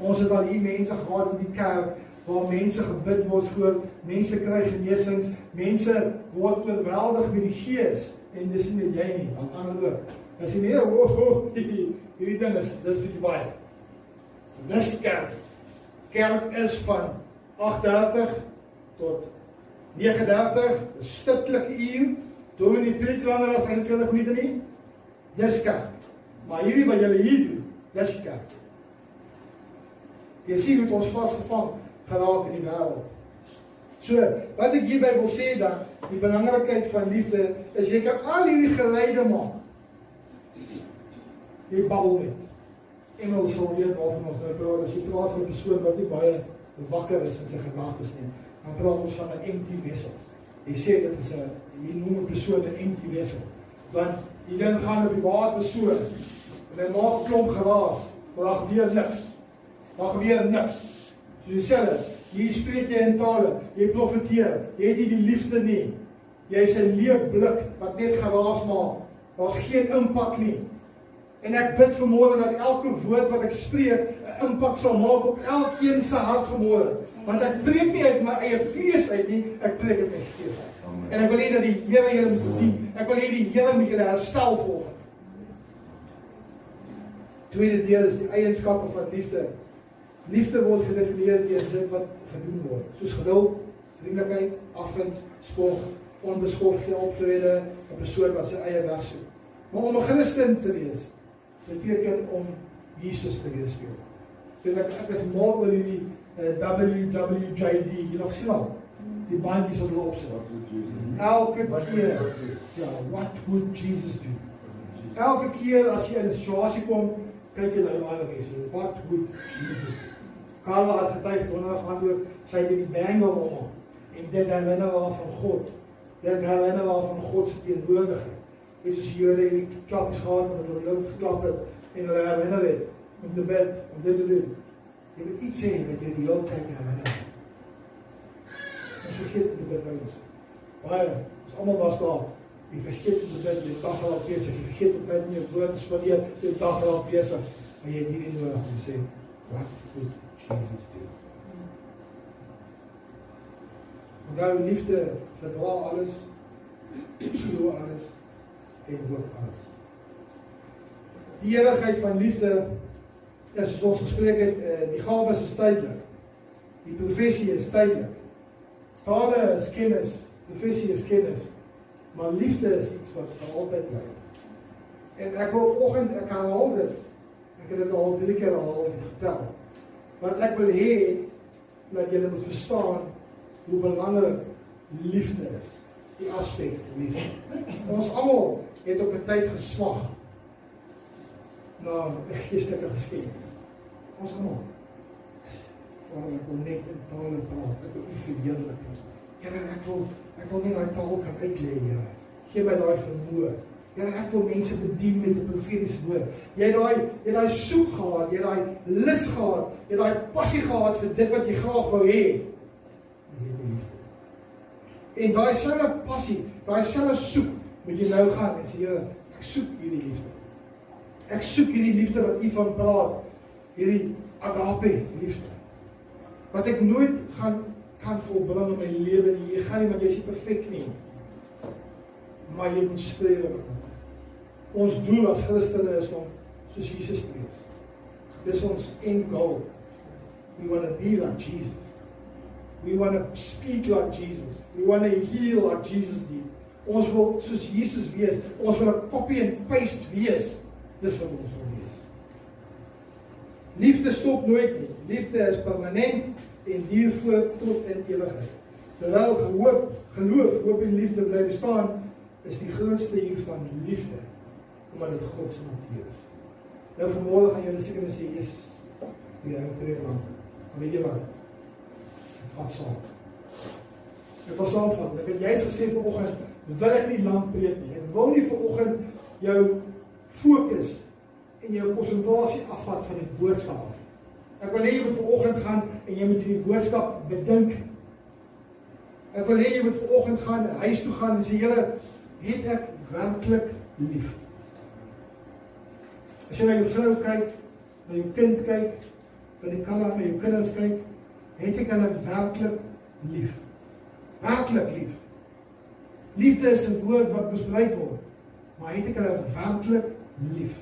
[SPEAKER 1] Ons het al hier mense gehad in die kerk, waar mense gebid word voor, mense kry genesings, mense word oorweldig met die Gees, en dis nie met jy nie, want ander ook. Dan sê nee, hierdie ding is, dis bietjie baie. Dis kerk. Kerk is van 8:30 tot 9:30, 'n stiptelike uur, dominee preek langer as 45 minute nie, dis kerk. Maar hierdie wat julle hier doen, dis kerk. Jy sien hoe ons vasgevang geraak in die wêreld. So, wat ek hierby wil sê dan, die belangrikheid van liefde, is jy kan al hierdie geleide maak. Jy babbel met. Engels sal weet waarvan ons nou praat, as jy praat van 'n persoon wat nie baie wakker is in sy gedagtes nie, dan praat ons van 'n empty vessel. Jy sê dit is jy noem 'n persoon 'n empty vessel. Want die ding gaan op die water so, en hy maak 'n klomp geraas, maar daar gebeur niks. Daar gebeur niks. Soos dieselfde, hier spreek jy in tale, jy profeteer, jy het nie die liefde nie. Jy is 'n leë blik wat net geraas maak. Daar's geen impak nie. En ek bid vanmôre dat elke woord wat ek spreek 'n impak sal maak op elkeen se hart vanmôre. Want ek preek nie uit my eie vlees uit nie, ek preek uit my gees uit. En ek wil hê dat die Here julle moet dien. Ek wil hê die Here moet julle herstel volgens. Tweede deel is die eienskappe van liefde. Liefde word gedefinieer deur dit wat gedoen word, soos geduld, vriendelikheid, afguns, spog, onbeskofte optrede, 'n persoon wat sy eie weg soek. Maar om 'n Christen te wees, beteken om Jesus te weerspieël. Ek is mal oor die WWJD, jy nog sien al, die bandjies wat hulle opsit. Elke keer, ja, what would Jesus do? Elke keer as jy in 'n situasie kom, kyk jy na die ander mense, what would Jesus do? Carla het getuig, antwoord, sy het die bengel om, en dit herinner haar van God. Dit herinner haar van God se teenwoordigheid. Dit is Jode en die klappies gehad, wat hulle heel geklap het, en hulle herinner het, om te bid, om dit te doen. Jy moet iets sê, wat jy die hele tyd herinner. Ons vergeet om te bid by ons. Baie, ons allemaal was daar, jy vergeet om te bid, jy dag raak bezig, jy vergeet om tyd nie een woord te spandeer, jy dag raak bezig, maar jy het hierdie nodig om te sê, wat moet Jesus doen? Onthou, liefde verdra alles, glo alles, en hoop alles. Die ewigheid van liefde is, soos ons gespreek het, die gawes is tydelik. Die professie is tydelik. Tale is kennis, professie is kennis. Maar liefde is iets wat vir altyd bly. En ek wil vanoggend, ek herhaal dit. Ek het dit al 3 keer al vertel. Want ek wil hê dat julle moet verstaan hoe belangrik liefde is. Die aspek liefde. Ons almal het op 'n tyd geswag na 'n geestelike geskenk. Ons almal. Vader, ek wil net in tale praat. Ek wil U verheerlik. Here, ek wil net daai taal kan uitlê, Here. Gee my daai vermoë. Here, ek wil mense bedien met 'n profetiese woord. Jy het daai soek gehad, jy het daai lus gehad, jy het daai passie gehad vir dit wat jy graag wou hê. En daai selfe passie, daai selfe soek, moet jy nou gaan en sê, Here, ek soek hierdie liefde. Ek soek hierdie liefde wat U van praat, hierdie agape liefde. wat ek nooit kan volbring in my lewe nie. Jy gaan nie, want jy is nie perfek nie. Maar jy moet streef. Ons doel as Christene is om soos Jesus te wees. Dis ons end goal. We want to be like Jesus. We want to speak like Jesus. We want to heal like Jesus did. Ons wil soos Jesus wees. Ons wil 'n copy and paste wees. Dis wat ons wil wees. Liefde stop nooit nie. Liefde is permanent en duur voort tot in ewigheid. Terwyl geloof, hoop en liefde bly bestaan, is die grootste hiervan liefde, omdat dit God se natuur is. Nou vanmôre gaan julle seker sê, die ou preek lang. Maar weet jy wat? Ek vat saam. Ek wil saamvat. Ek het juist gesê vanoggend, wil ek nie lang preek nie. Ek wil nie vanoggend jou fokus en jou konsentrasie afvat van die boodskap. Ek wil hê jy moet vanoggend gaan en jy moet die boodskap bedink. Ek wil hê jy moet vanoggend gaan, huis toe gaan en sê, Here, het ek werklik lief? As jy na jou vrou kyk, na jou kind kyk, na jou kinders kyk, het ek hulle werklik lief? Werklik lief. Liefde is 'n woord wat misbruik word, maar het ek hulle werklik lief?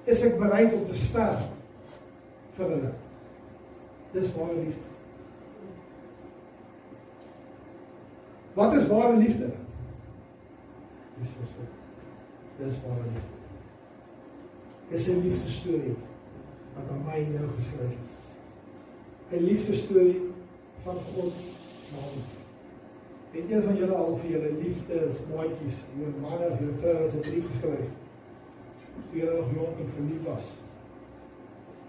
[SPEAKER 1] Is ek bereid om te sterf vir hulle? Dis ware liefde. Wat is ware liefde? Dis ware liefde. Dis 'n liefdesstorie wat aan my en jou geskryf is. 'n Liefdesstorie van God na ons. Het een van julle al vir julle liefdesmaatjies, julle manne of julle vrouens 'n brief geskryf? Toe julle nog jonk en verlief was.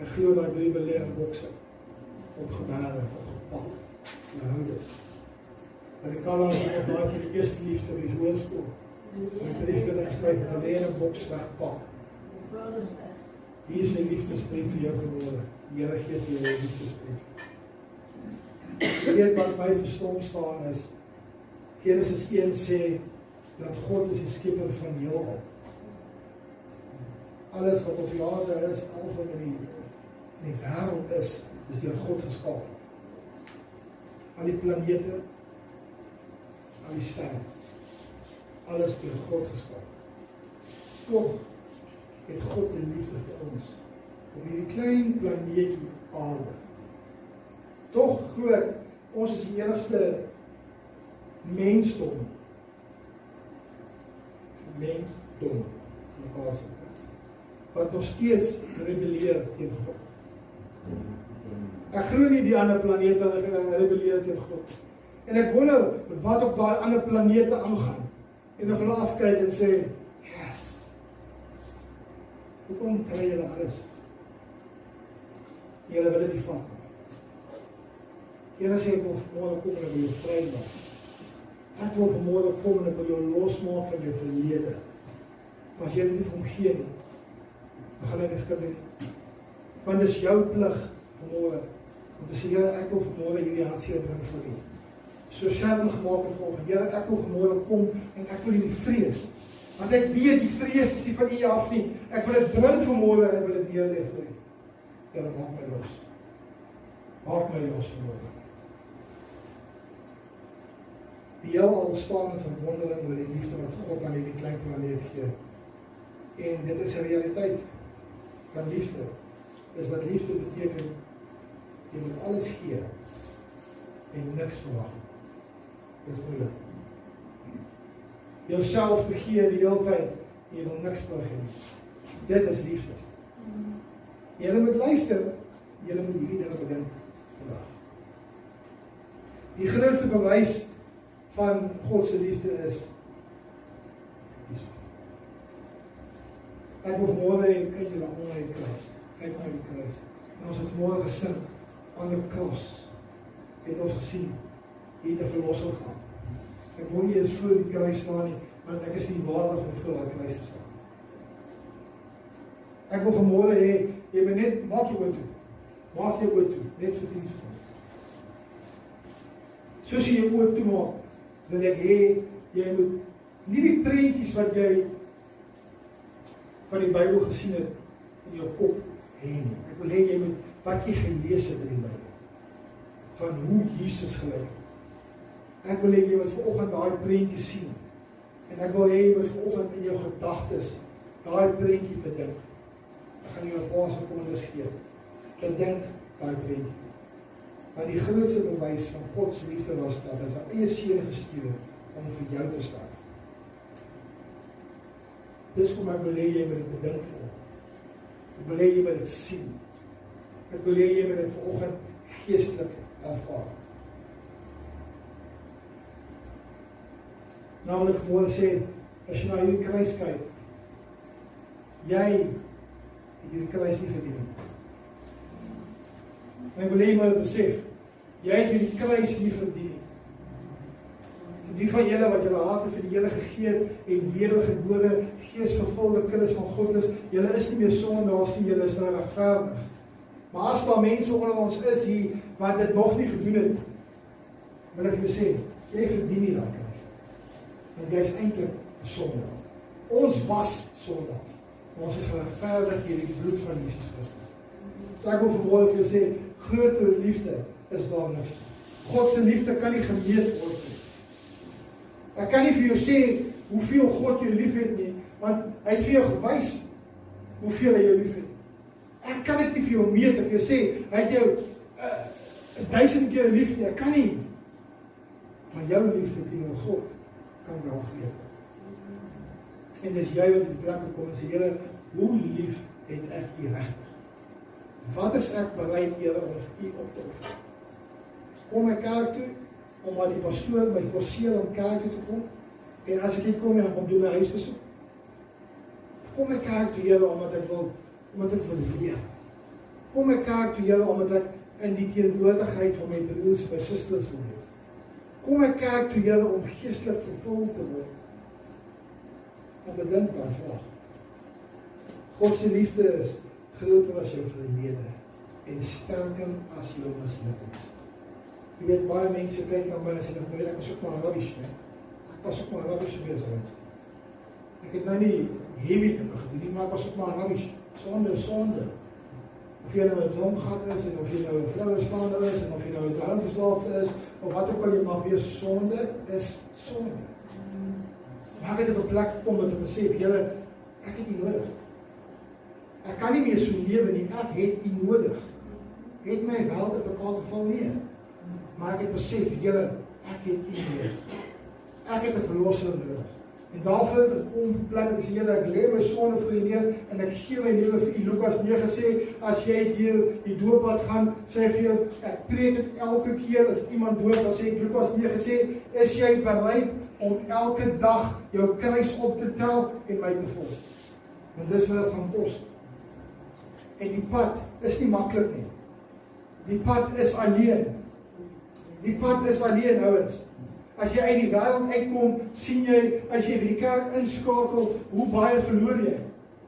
[SPEAKER 1] Ek glo dat jy wil leer bokse, opgebare, opgepak, hou dit. En ek kan al nog maar vir die eerste liefde by die hoërskool. En brief wat ek geskryf het, 'n leer boks wegpak. Hier is 'n liefdesbrief vir jou geworden. Die Here gee vir jou 'n liefdesbrief. Weet wat my verstom staan is, Genesis 1 sê, dat God is die skepper van heelal. Alles wat op die aarde is, alles wat in die wêreld is deur God geskaap. Al die planete, al die sterre, alles deur God geskaap. Tog het God 'n liefde vir ons, op hierdie klein planeetjie aarde. Tog glo ek, ons is die enigste mensdom, wat nog steeds rebelleer teen God. Ek glo nie die ander planete rebelleer teen God. En ek wonder wat op daai ander planete aangaan. En of hulle afkyk en sê, yes, hoekom kry julle alles? Julle wil dit nie vat. Here sê, ek wil vanmôre kom en ek wil jou vrymaak. Ek wil vanmôre kom en ek wil jou losmaak van jou verlede. Maar as jy dit nie vir hom gee nie, dan gaan hy niks kan doen. Want dis jou plig vanmôre om te sê, Here, ek wil vanmôre hierdie hartseer bring vir U. So skerp gemaak het volgens, Here, ek wil vanmôre kom en ek wil nie vrees. Want ek weet die vrees is nie van U af nie. Ek wil dit bring vanmôre en ek wil dit neerlê vir U. Here, maak my los. Maak my los vanmôre. Die heelal staan in verwondering oor die liefde wat God aan hierdie klein planeet gee. En dit is 'n realiteit van liefde. Is dat liefde beteken jy moet alles gee en niks verwag. Dis moeilik. Jouself te gee die hele tyd en jy wil niks terug hê. Dit is liefde. Julle moet luister, julle moet hierdie dinge bedink vandag. Die grootste bewys van God se liefde is ek wil vanmôre kyk julle almal na die kruis. Kyk na die kruis. En ons het vanmôre gesing aan die kruis. Het ons gesien, hier het 'n verlosser gaan. Ek wil nie eens voor die kruis staan nie, want ek is nie waardig om voor die kruis te staan. Ek wil vanmôre hê, jy moet net, maak jou oor toe. Maak jou oor toe, net vir 10 sekondes. Soos jy jou oor toe maak, wil ek hê, jy moet nie die prentjies wat jy van die Bybel gesien het in jou kop hê nie. Ek wil hê jy moet wat jy gelees het in die Bybel. van hoe Jesus gelyk het. Ek wil hê jy moet vanoggend daai prentjie sien. En ek wil hê jy moet vanoggend in jou gedagtes daai prentjie bedink. Ek gaan jou 'n paar sekondes gee. Bedink daai prentjie. Want die grootste bewys van God se liefde was dat hy sy eie seun gestuur het om vir jou te sterf. Dis kom ek wil hê jy moet dit bedink vir. Ek wil hê jy moet dit sien. Ek wil hê jy moet dit vanoggend geestelik ervaar. Nou wil ek gewoon sê, as jy na hierdie kruis kyk, jy het hierdie kruis nie verdien. Ek wil hê jy moet besef, jy het hierdie kruis nie verdien. Die van julle wat julle harte vir die Here gegee het en wedergebore, geesvervulde kinders van God is, julle is nie meer sondaars nie, julle is nou regverdig. Maar as daar mense onder ons is hier wat dit nog nie gedoen het, wil ek vir sê, jy verdien nie daai kruis. Want jy is eintlik 'n sondaar. Ons was sondaars. Ons is geregverdig deur die bloed van Jesus Christus. So ek wil vanmôre vir jou sê, groter liefde is daar niks. God se liefde kan nie gemeet word nie. Ek kan nie vir jou sê hoeveel God jou liefhet nie, want hy het vir jou gewys hoeveel hy jou liefhet. Ek kan dit nie vir jou meet of vir jou sê hy het jou 1000 keer lief nie, ek kan nie. Maar jou liefde teenoor God kan wel geweet word. En dis jy wat in die plek kom en sê, Here, hoe lief het ek U regtig? Wat is ek bereid, Here, om vir U op te offer? Kom my kerk toe, omdat die pastoor my forceer om kerk toe te kom, en as ek nie kom, dan kom doen my huisbesoek. Kom my kerk toe, Here, omdat ek wil leer. Kom my kerk toe, Here, omdat ek in die teenwoordigheid van my broers en my susters wil wees. Kom my kerk toe, Here, om geestelik vervuld te word. En bedink dan vraag. God se liefde is groter as jou verlede en sterker as jou mislukkings. Jy weet, baie mense kyk na my en sê, ek was ook maar rubbish, ne? Ek was ook maar rubbish bezig. Ek het nou nie heavy dinge gedoen nie, maar ek was ook maar rubbish. Sonde. Of jy nou 'n dronk is, en of jy nou 'n vroueslander is, en of jy nou 'n dwelmverslaafde is, of wat ook al jy mag wees, sonde is sonde. Maar ek het op 'n plek gekom om te besef, Here, ek het U nodig. Ek kan nie meer so lewe nie, ek het U nodig. Het my wel te bekaal geval nie. Maar ek het besef, Here, ek het U nodig. Ek het 'n verlosser nodig. En daarvoor kom plek en sê, Here, ek lê my sonde voor U neer en ek gee my lewe vir U. Lukas 9 sê, as jy hier die dooppad gaan, sê hy vir jou, ek preek dit elke keer as iemand dood, dan sê ek, Lukas 9 sê, is jy bereid om elke dag jou kruis op te tel en my te volg? Want dis wat dit gaan kos. En die pad is nie maklik nie. Die pad is alleen. Die pad is alleen, ouens. As jy uit die wêreld uitkom, sien jy, as jy by die kerk inskakel, hoe baie verloor jy?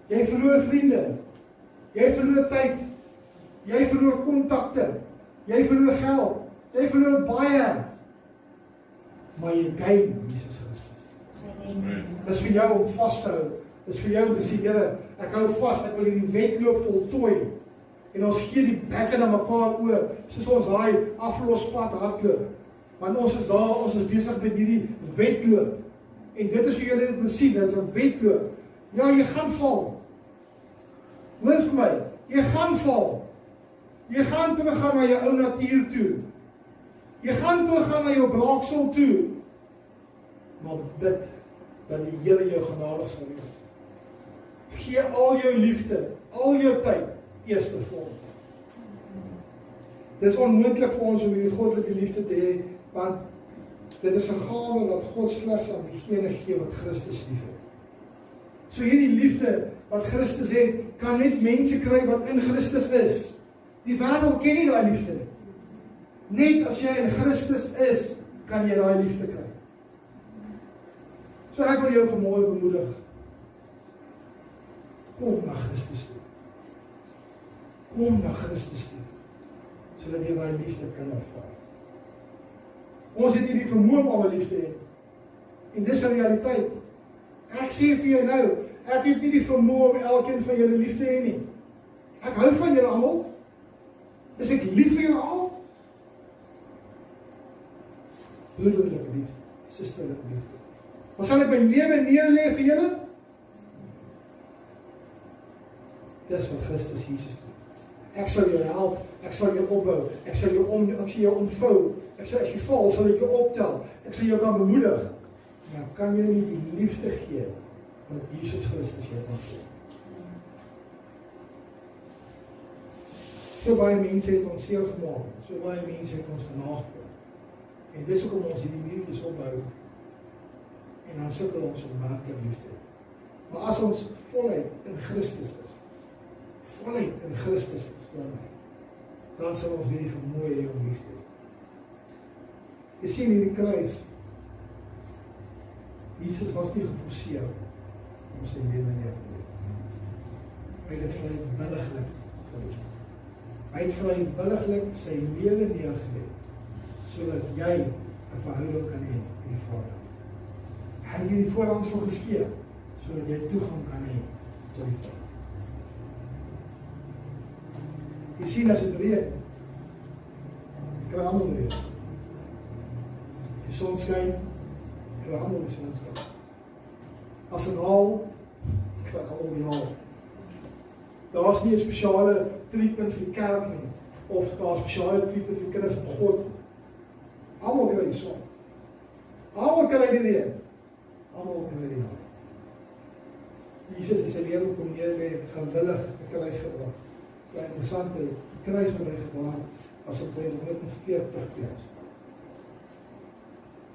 [SPEAKER 1] Jy verloor vriende. Jy verloor tyd. Jy verloor kontakte. Jy verloor geld. Jy verloor baie. Maar jy gain Jesus Christus. Dis vir jou om vas te hou. Dis vir jou om te sê, Here, ek hou vas, ek wil hierdie wedloop voltooi. En ons gee die bekke na mekaar oor, soos ons daai aflospad hardloop. Want ons is daar, ons is besig met hierdie wedloop. En dit is hoe julle dit moet sien, dit is 'n wedloop. Ja, jy gaan val. Hoor vir my, jy gaan val. Jy gaan teruggaan na jou ou natuur toe. Jy gaan teruggaan na jou braaksel toe. Maar dit, dat die Here jou genadig sal wees. Gee al jou liefde, al jou tyd, eerste voor. Dit is onmoontlik vir ons om hierdie goddelike liefde te hê, want dit is 'n gawe wat God slegs aan diegene gee wat Christus liefhet. So hierdie liefde wat Christus het, kan net mense kry wat in Christus is. Die wêreld ken nie daai liefde nie. Net as jy in Christus is, kan jy daai liefde kry. So ek wil jou vanmôre bemoedig. Kom na Christus toe. Kom na Christus toe. Sodat jy daai liefde kan ervaar. Ons het nie die vermoë om alle liefde hê. En dis 'n realiteit. Ek sê vir jou nou, ek het nie die vermoë om elkeen van julle lief te hê nie. Ek hou van julle almal. Is ek lief vir julle al? broederlike liefde, susterlike liefde. Maar sal ek my lewe neerlê vir julle? Dis wat Christus Jesus doen. Ek sal jou help, ek sal jou opbou, ek sal jou ontvou, ek sal as jy val, sal ek jou optel, ek sal jou kan bemoedig. Maar kan jy nie die liefde gee wat Jesus Christus jou kan gee? So baie mense het ons seer gemaak, so baie mense het ons vernaagtekel. En dis hoekom ons hierdie muurtjies opbou. En dan sukkel ons om werklik lief te hê. Maar as ons voluit in Christus is, dan sal ons weer die vermoë hê om lief te hê. Jy sien hierdie kruis, Jesus was nie geforseer om sy lewe neer te lê. Hy het vrywilliglik gedoen. Hy het vrywilliglik sy lewe neergelê, sodat jy 'n verhouding kan hê met die Vader. Hy het die voorhangsel geskeur, sodat jy toegang kan hê tot die Vader. Jy sien as dit reën, kan almal reën. Die son skyn, kan almal die son skyn. As dit haal, kan almal die haal. Daar is nie 'n spesiale treatment vir die kerk nie, of daar is spesiale treatment vir kinders van God. Almal kry die son. Almal kry die reën. Almal kry die haal. Jesus het sy lewe kom neerlê, gewillig die kruis gedra. Ja, interessant, die kruis wat hy gedra was omtrent 140 kilos.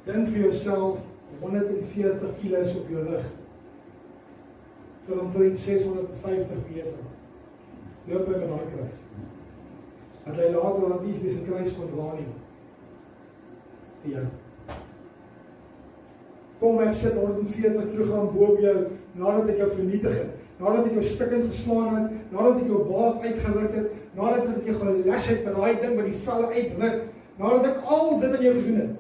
[SPEAKER 1] Dink vir jouself, 140 kilos op jou rug. Vir omtrent 650 meter. Loop hy met daai kruis. Dat hy later dat nie sy kruis kon dra nie. Vir jou. Kom ek sit 140 kg bo op jou, nadat ek jou vernietig het, nadat ek jou stukkend geslaan het, nadat ek jou baard uitgeruk het, nadat ek jou gelas het met daai ding wat die velle uitruk, nadat ek al dit aan jou gedoen het.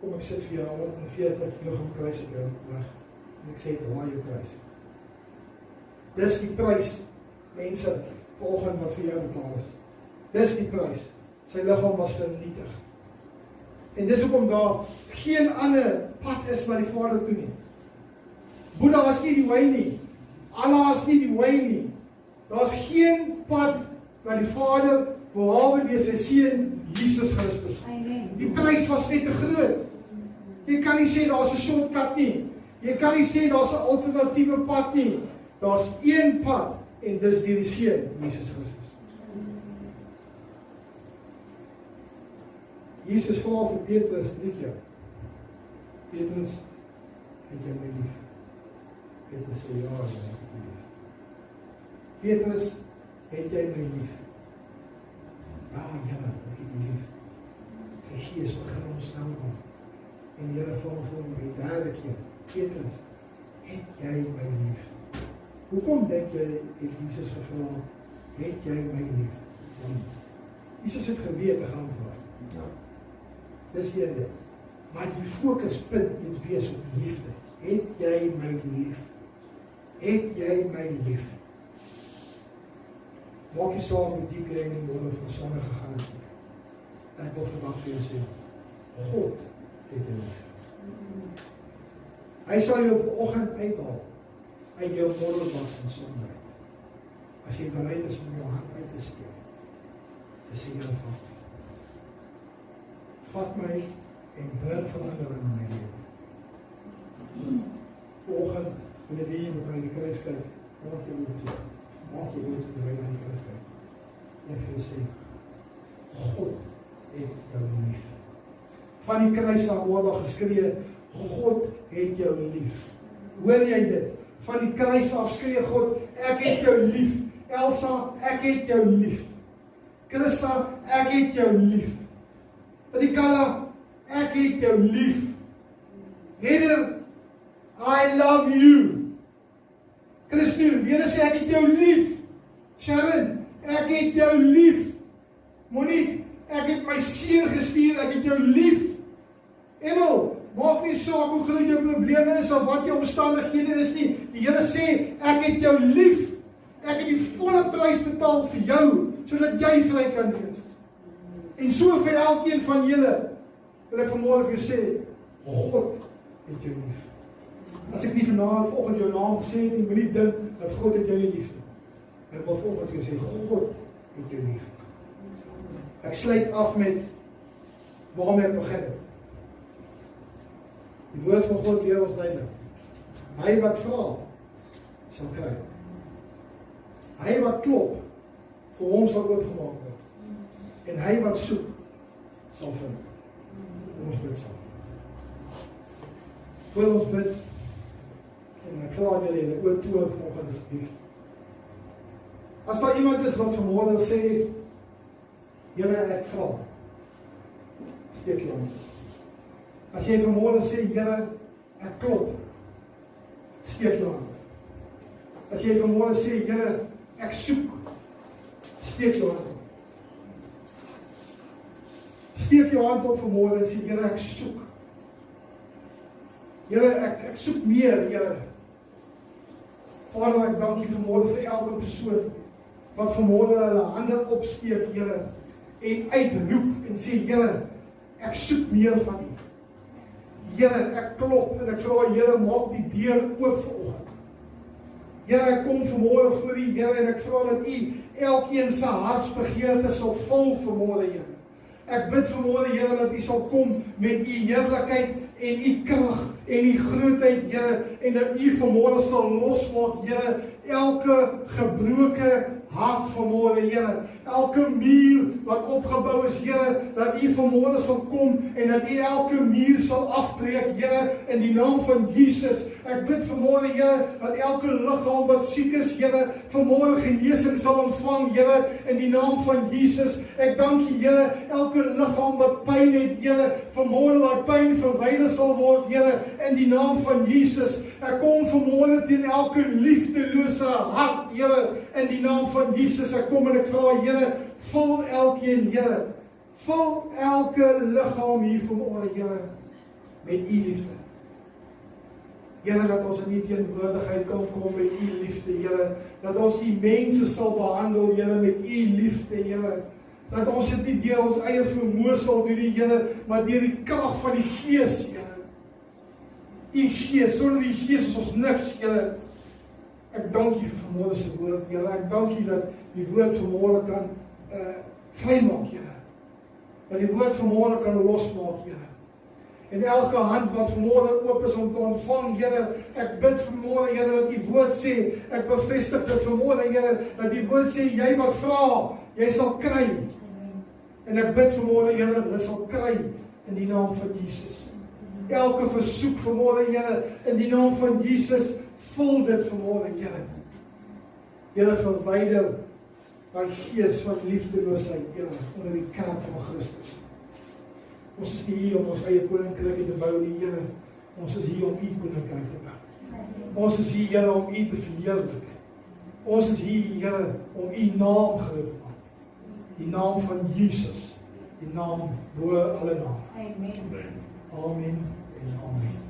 [SPEAKER 1] Kom ek sit vir jou 140 kg kruis op jou rug. En ek sê, draai jou kruis. Dis die prys, mense, volgende wat vir jou betaal is. Dis die prys. Sy liggaam was vernietig. En dis hoekom daar geen ander pad is na die Vader toe nie. Boeddha is nie die way nie. Allah is nie die way nie. Daar is geen pad na die Vader behalwe deur sy seun Jesus Christus.
[SPEAKER 2] Amen.
[SPEAKER 1] Die prys was net te groot. Jy kan nie sê daar's 'n shortcut nie. Jy kan nie sê daar's 'n alternatiewe pad nie. Daar's een pad en dis deur die seun Jesus Christus. Jesus vra vir Petrus 3 keer. Petrus, het jy my lief? Petrus sê ja, ek het my lief. Petrus, het jy my lief? Ja, ek het my lief. Sy gees begin ontstaan kom. En die Here vra vir hom die derde keer. Petrus, het jy my lief? Hoekom dink jy het Jesus gevra, het jy my lief? Jesus het geweet te gaan vra. Ja. Dis hier dit. Maar die fokuspunt moet wees op liefde. Het jy my lief? Het jy my lief? Maak jy saam met die leiding wonder van sonde gegaan het. En ek wil vandag vir jou sê, God het jou lief. Hy sal jou vanoggend uithaal uit jou modderbad van sonde. As jy bereid is om jou hand uit te steek, dis die Here van. Vat my en bring verandering in my lewe. Vanoggend, wanneer jy met my die kruis kyk, maak jy oor toe. Maak jy oor toe terwyl jy die kruis kyk. En vir jou sê, God het jou lief. Van die kruis af word daar geskree, God het jou lief. Hoor jy dit? Van die kruis af skree God, ek het jou lief. Elsa, ek het jou lief. Christa, ek het jou lief. Rikala, ek het jou lief. Heather, I love you. Christu, die Here sê ek het jou lief. Sharon, ek het jou lief. Monique, ek het my seun gestuur, ek het jou lief. Emel, maak nie saak hoe groot jou probleme is of wat jou omstandighede is nie. Die Here sê ek het jou lief. Ek het die volle prys betaal vir jou, sodat jy vry kan wees. En so vir elkeen van julle, wil ek vanmôre vir jou sê, God het jou lief. As ek nie vanoggend jou naam gesê het, moenie dink dat God het jou nie lief nie. Ek wil vanoggend vir jou sê, God het jou lief. Ek sluit af met waarom ek begin het. Die woord van God leer ons duidelik. Hy wat vra, sal kry. Hy wat klop, vir hom sal oopgemaak word. En hy wat soek, sal vind. Ons bid saam. Voor ons bid, en ek vra aan julle, oor toe vanoggend asseblief. As daar iemand is wat vanmôre sê, Here, ek vra, steek jou hand. As jy vanmôre sê, Here, ek klop, steek jou hand. As jy vanmôre sê, Here, ek soek, steek jou hand op. Steek jou hand op vanmôre en sê, Here, ek soek. Here, ek soek meer, Here. Vader, ek dank U vanmôre vir elke persoon wat vanmôre hulle hande opsteek, Here, en uitroep en sê, Here, ek soek meer van U. Here, ek klop en ek vra, Here, maak die deur oop vanoggend. Here, ek kom vanmôre voor U, Here, en ek vra dat U elkeen se hartsbegeerte sal vul vanmôre, Here. Ek bid vanmôre, Here, dat U sal kom met U heerlikheid en U krag en U grootheid, Here, en dat U vanmôre sal losmaak, Here, elke gebroke hart vanmôre, Here, elke muur wat opgebou is, Here, dat U vanmôre sal kom en dat U elke muur sal afbreek, Here, in die naam van Jesus. Ek bid vanmôre, Here, dat elke liggaam wat siek is, Here, vanmôre genesing sal ontvang, Here, in die naam van Jesus. Ek dank U, Here, elke liggaam wat pyn het, Here, vanmôre dat pyn verwyder sal word, Here, in die naam van Jesus. Ek kom vanmôre teen elke liefdelose hart, Here, in die naam van Jesus. Ek kom en ek vra, Here, vul elkeen, Here, vul elke liggaam hier vanmôre, Here, met U liefde. Here, dat ons in U teenwoordigheid kan kom met U liefde, Here, dat ons U mense sal behandel, Here, met U liefde, Here, dat ons dit nie deur ons eie vermoë sal doen, Here, maar deur die krag van die Gees, Here. U Gees, sonder die Gees is ons niks, Here. Ek dank U vir vanmôre se woord, Here. Ek dank U dat die woord vanmôre kan vrymaak, Here. Dat die woord vanmôre kan losmaak, Here. En elke hand wat vanmôre oop is om te ontvang, Here, ek bid vanmôre, Here, dat U woord sê, ek bevestig dit vanmôre, Here, dat U woord sê, jy wat vra, jy sal kry. En ek bid vanmôre, Here, dat hulle sal kry in die naam van Jesus. Elke versoek vanmôre, Here, in die naam van Jesus, vul dit vanmôre, Here. Here, verwyder daai gees van liefdeloosheid, Here, onder die kerk van Christus. Ons is nie hier om ons eie koninkryk te bou nie, Here. Ons is hier om U koninkryk te bou. Ons is hier, Here, om U te verheerlik. Ons is hier, Here, om U naam groot te maak. Die naam van Jesus, die naam bo alle naam.
[SPEAKER 2] Amen.
[SPEAKER 1] Amen en amen.